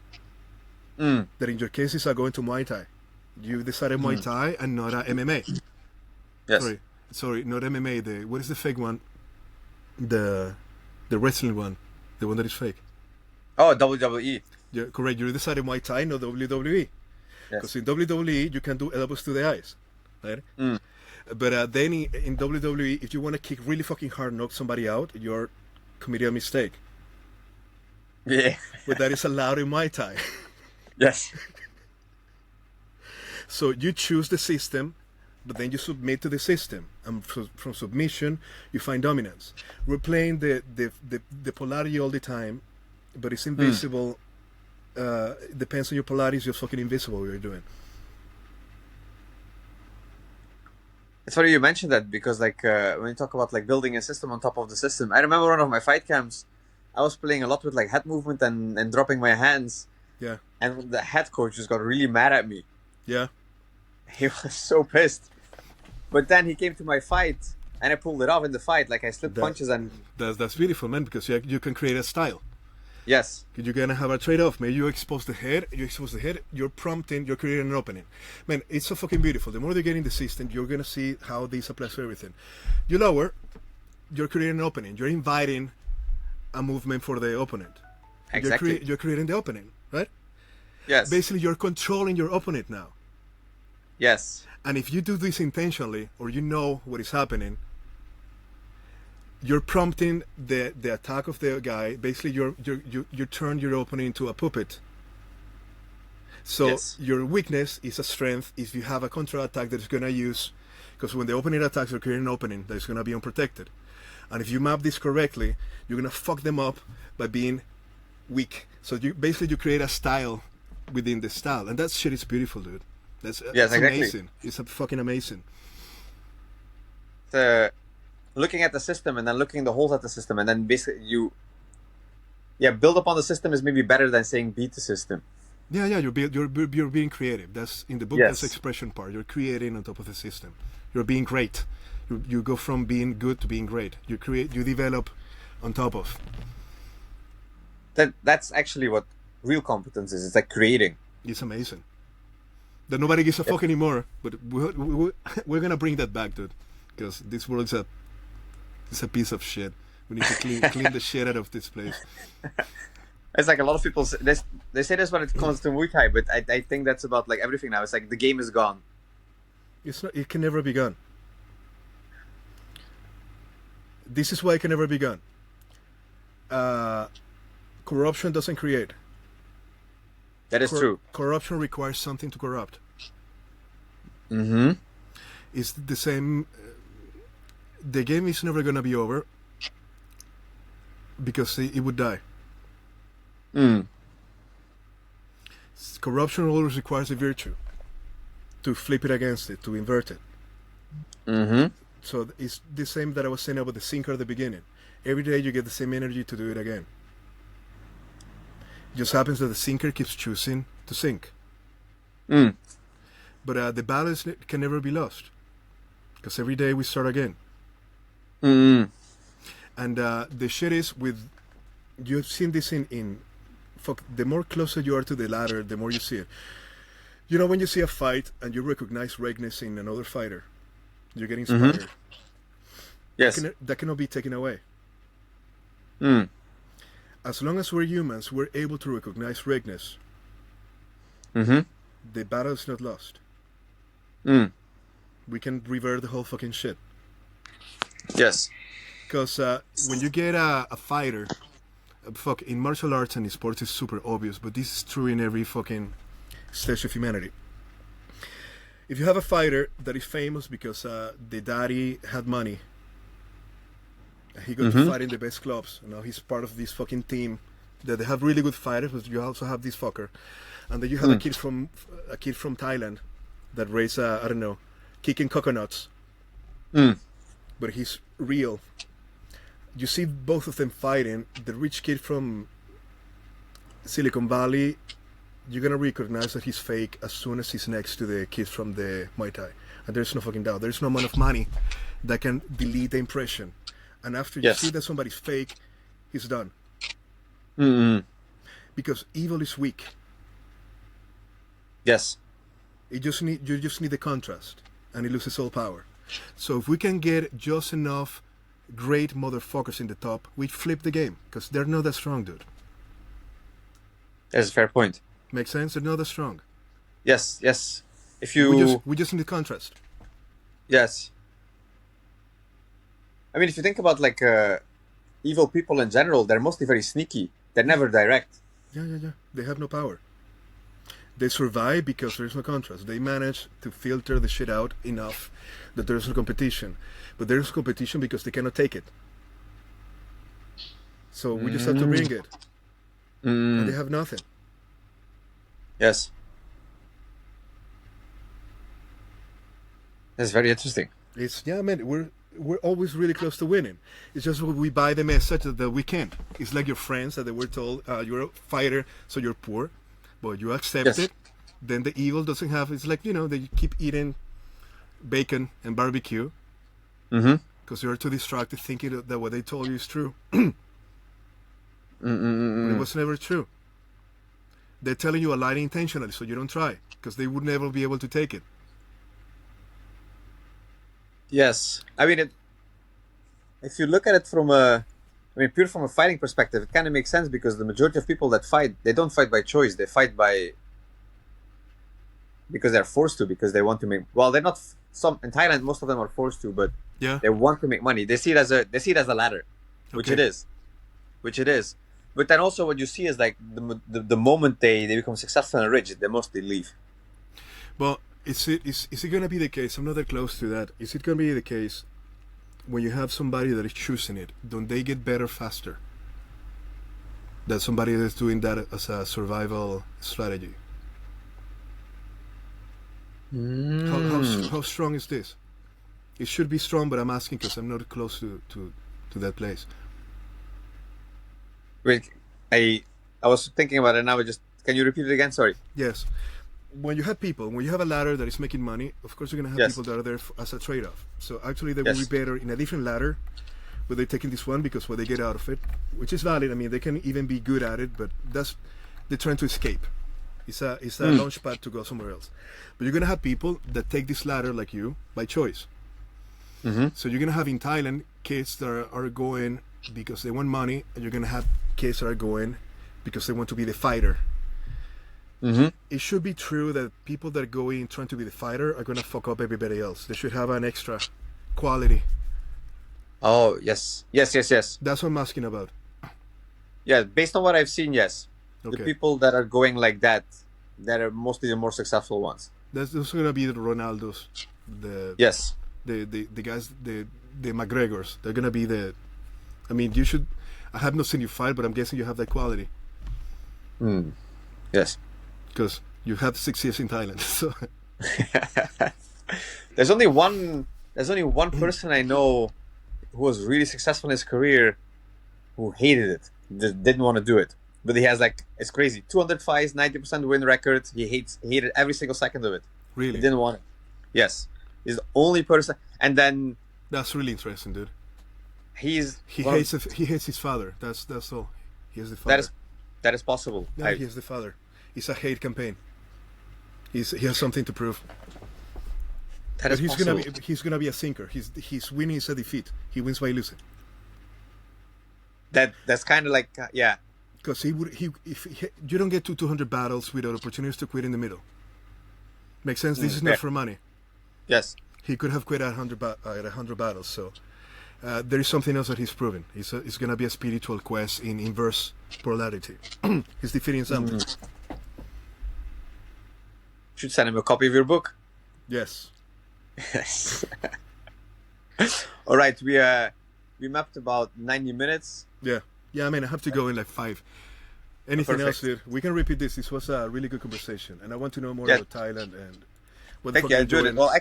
Mm. That in your case is I go into Muay Thai. You decided Muay Mm. Thai and not MMA. Yes. Sorry, not MMA. The what is the fake one? The wrestling one, the one that is fake. Oh, WWE. Yeah, correct. You decided Muay Thai, not WWE. Because Yes. in WWE you can do elbows to the eyes, right? Mm. But then in WWE, if you want to kick really fucking hard, knock somebody out, you're committing a mistake. Yeah. But that is allowed in Muay Thai. Yes. So you choose the system, but then you submit to the system, and from submission you find dominance. We're playing the polarity all the time, but it's invisible. It depends on your polarity. It's just fucking invisible what you're doing. It's funny you mentioned that because like when you talk about like building a system on top of the system, I remember one of my fight camps. I was playing a lot with like head movement and dropping my hands, Yeah, and the head coach just got really mad at me. yeah. He was so pissed. But then he came to my fight, and I pulled it off in the fight. Like I slipped That punches and that's beautiful, man. Because you can create a style. yes, You're gonna have a trade-off. Maybe you expose the head. You're prompting. You're creating an opening. Man, it's so fucking beautiful. The more you get in the system, you're gonna see how this applies to everything. You lower. You're creating an opening. You're inviting a movement for the opponent. exactly. You're creating the opening, right? Yes, Basically, you're controlling your opponent now. yes, And if you do this intentionally, or you know what is happening, you're prompting the attack of the guy. Basically, you turn your opponent into a puppet. So Yes. your weakness is a strength if you have a counter attack that is gonna use, because when the opponent attacks, you're creating an opening that is gonna be unprotected. And if you map this correctly, you're gonna fuck them up by being weak. So you create a style within the style, and that shit is beautiful, dude. That's exactly. amazing. It's a fucking amazing. Looking at the system and then looking the holes at the system, and then basically build upon the system is maybe better than saying beat the system. Yeah, you're being creative. That's in the book. Yes. That's the expression part. You're creating on top of the system. You're being great. You go from being good to being great. You develop on top of. That's actually what real competence is. It's like creating. It's amazing. That nobody gives a fuck anymore. But we're gonna bring that back, dude. Because this world's it's a piece of shit. We need to clean the shit out of this place. It's like a lot of people they say this when it comes to Muay Thai, but I think that's about like everything now. It's like the game is gone. It's not. It can never be gone. This is why it can never be gone. Corruption doesn't create. That is true. Corruption requires something to corrupt. Mm-hmm. It's the same. The game is never gonna be over because it would die. Mm. Corruption always requires a virtue to flip it against it, to invert it. Mm-hmm. So it's the same that I was saying about the sinker at the beginning. Every day you get the same energy to do it again. It just happens that the sinker keeps choosing to sink. Mm. But the balance can never be lost because every day we start again. Mm-hmm. And the shit is with, you've seen this in fuck, the more closer you are to the ladder, the more you see it. You know when you see a fight and you recognize weakness in another fighter, you're getting inspired. Yes. That cannot be taken away. Mm. As long as we're humans, we're able to recognize weakness. Mm-hmm. The battle is not lost. Mm. We can revert the whole fucking shit. Yes. Because when you get a fighter, in martial arts and in sports it's super obvious, but this is true in every fucking stage of humanity. If you have a fighter that is famous because the daddy had money, he got to fight in the best clubs, and now he's part of this fucking team that they have really good fighters, but you also have this fucker, and then you have a kid from Thailand that raised I don't know, kicking coconuts, but he's real. You see both of them fighting. The rich kid from Silicon Valley you're gonna recognize that he's fake as soon as he's next to the kid from the Muay Thai, and there's no fucking doubt. There's no amount of money that can delete the impression. And after you see that somebody's fake, he's done. Mm-hmm. Because evil is weak. Yes. You just need the contrast, and it loses all power. So if we can get just enough great motherfuckers in the top, we flip the game, because they're not that strong, dude. That's a fair point. Makes sense? They're not that strong. Yes, yes. If you... We just need the contrast. Yes. I mean, if you think about, like, evil people in general, they're mostly very sneaky. They're never direct. Yeah. They have no power. They survive because there's no contrast. They manage to filter the shit out enough that there's no competition. But there's competition because they cannot take it. So we just have to bring it. And they have nothing. Yes. That's very interesting. We're always really close to winning. It's just we buy the message that we can't. It's like your friends that they were told you're a fighter, so you're poor, but you accept it. Then the evil doesn't have. It's like they keep eating bacon and barbecue because you're too distracted thinking that what they told you is true. But it was never true. They're telling you a lie intentionally, so you don't try because they would never be able to take it. Yes, I mean, if you look at it from pure from a fighting perspective, it kind of makes sense because the majority of people that fight, they don't fight by choice. They fight because they're forced to, because they want to make. Well, they're not. Some in Thailand, most of them are forced to, but they want to make money. They see it as a ladder, which it is. But then also, what you see is like the moment they become successful and rich, they mostly leave. Well. Is it going to be the case? I'm not that close to that. Is it going to be the case when you have somebody that is choosing it? Don't they get better faster? That somebody that's doing that as a survival strategy. How strong is this? It should be strong, but I'm asking because I'm not close to that place. Wait, I was thinking about it now. Can you repeat it again? Sorry. Yes. When you have a ladder that is making money, of course you're going to have people that are there as a trade-off. So actually they will be better in a different ladder, but they're taking this one because what they get out of it, which is valid. I mean, they can even be good at it, but they're trying to escape. It's a launch pad to go somewhere else. But you're going to have people that take this ladder like you by choice. So you're going to have in Thailand kids that are going because they want money, and you're going to have kids that are going because they want to be the fighter. It should be true that people that go in trying to be the fighter are going to fuck up everybody else. They should have an extra quality. Oh, yes. That's what I'm asking about. Yeah, based on what I've seen, yes. Okay. The people that are going like that are mostly the more successful ones. Those are going to be the Ronaldos. The guys, the McGregors. They're going to be I have not seen you fight, but I'm guessing you have that quality. Yes. Because you had 6 years in Thailand, so there's only one person I know who was really successful in his career who hated it, didn't want to do it. But he has it's crazy, 200 fights, 90% win record. He hated every single second of it. Really? He didn't want it. Yes, he's the only person. And then that's really interesting, dude. He hates his father. That's all. He has the father. That is possible. Yeah, he has the father. It's a hate campaign. He has something to prove. He's gonna be a sinker. His winning is a defeat. He wins by losing. That's kind of Because you don't get to 200 battles without opportunities to quit in the middle. Makes sense. This is not for money. Yes. He could have quit at 100 battles. So there is something else that he's proven. It's gonna be a spiritual quest in inverse polarity. He's defeating something. Should send him a copy of your book. Yes. Yes. All right, we mapped about 90 minutes. Yeah. I mean, I have to go in 5. Anything else, dude? We can repeat this. This was a really good conversation, and I want to know more about Thailand and what the fuck you doing. Well,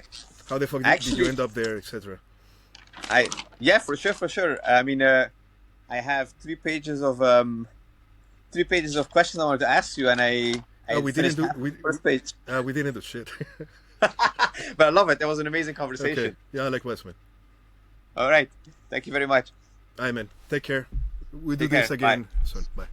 how the fuck did you end up there, etc. For sure. I mean, I have 3 pages of questions I wanted to ask you, and I I We didn't finished do half the first page. we didn't do shit. But I love it. That was an amazing conversation. Okay. Yeah, likewise, man. All right. Thank you very much. Aye, man. Take care. We do Take care. this again soon. Bye.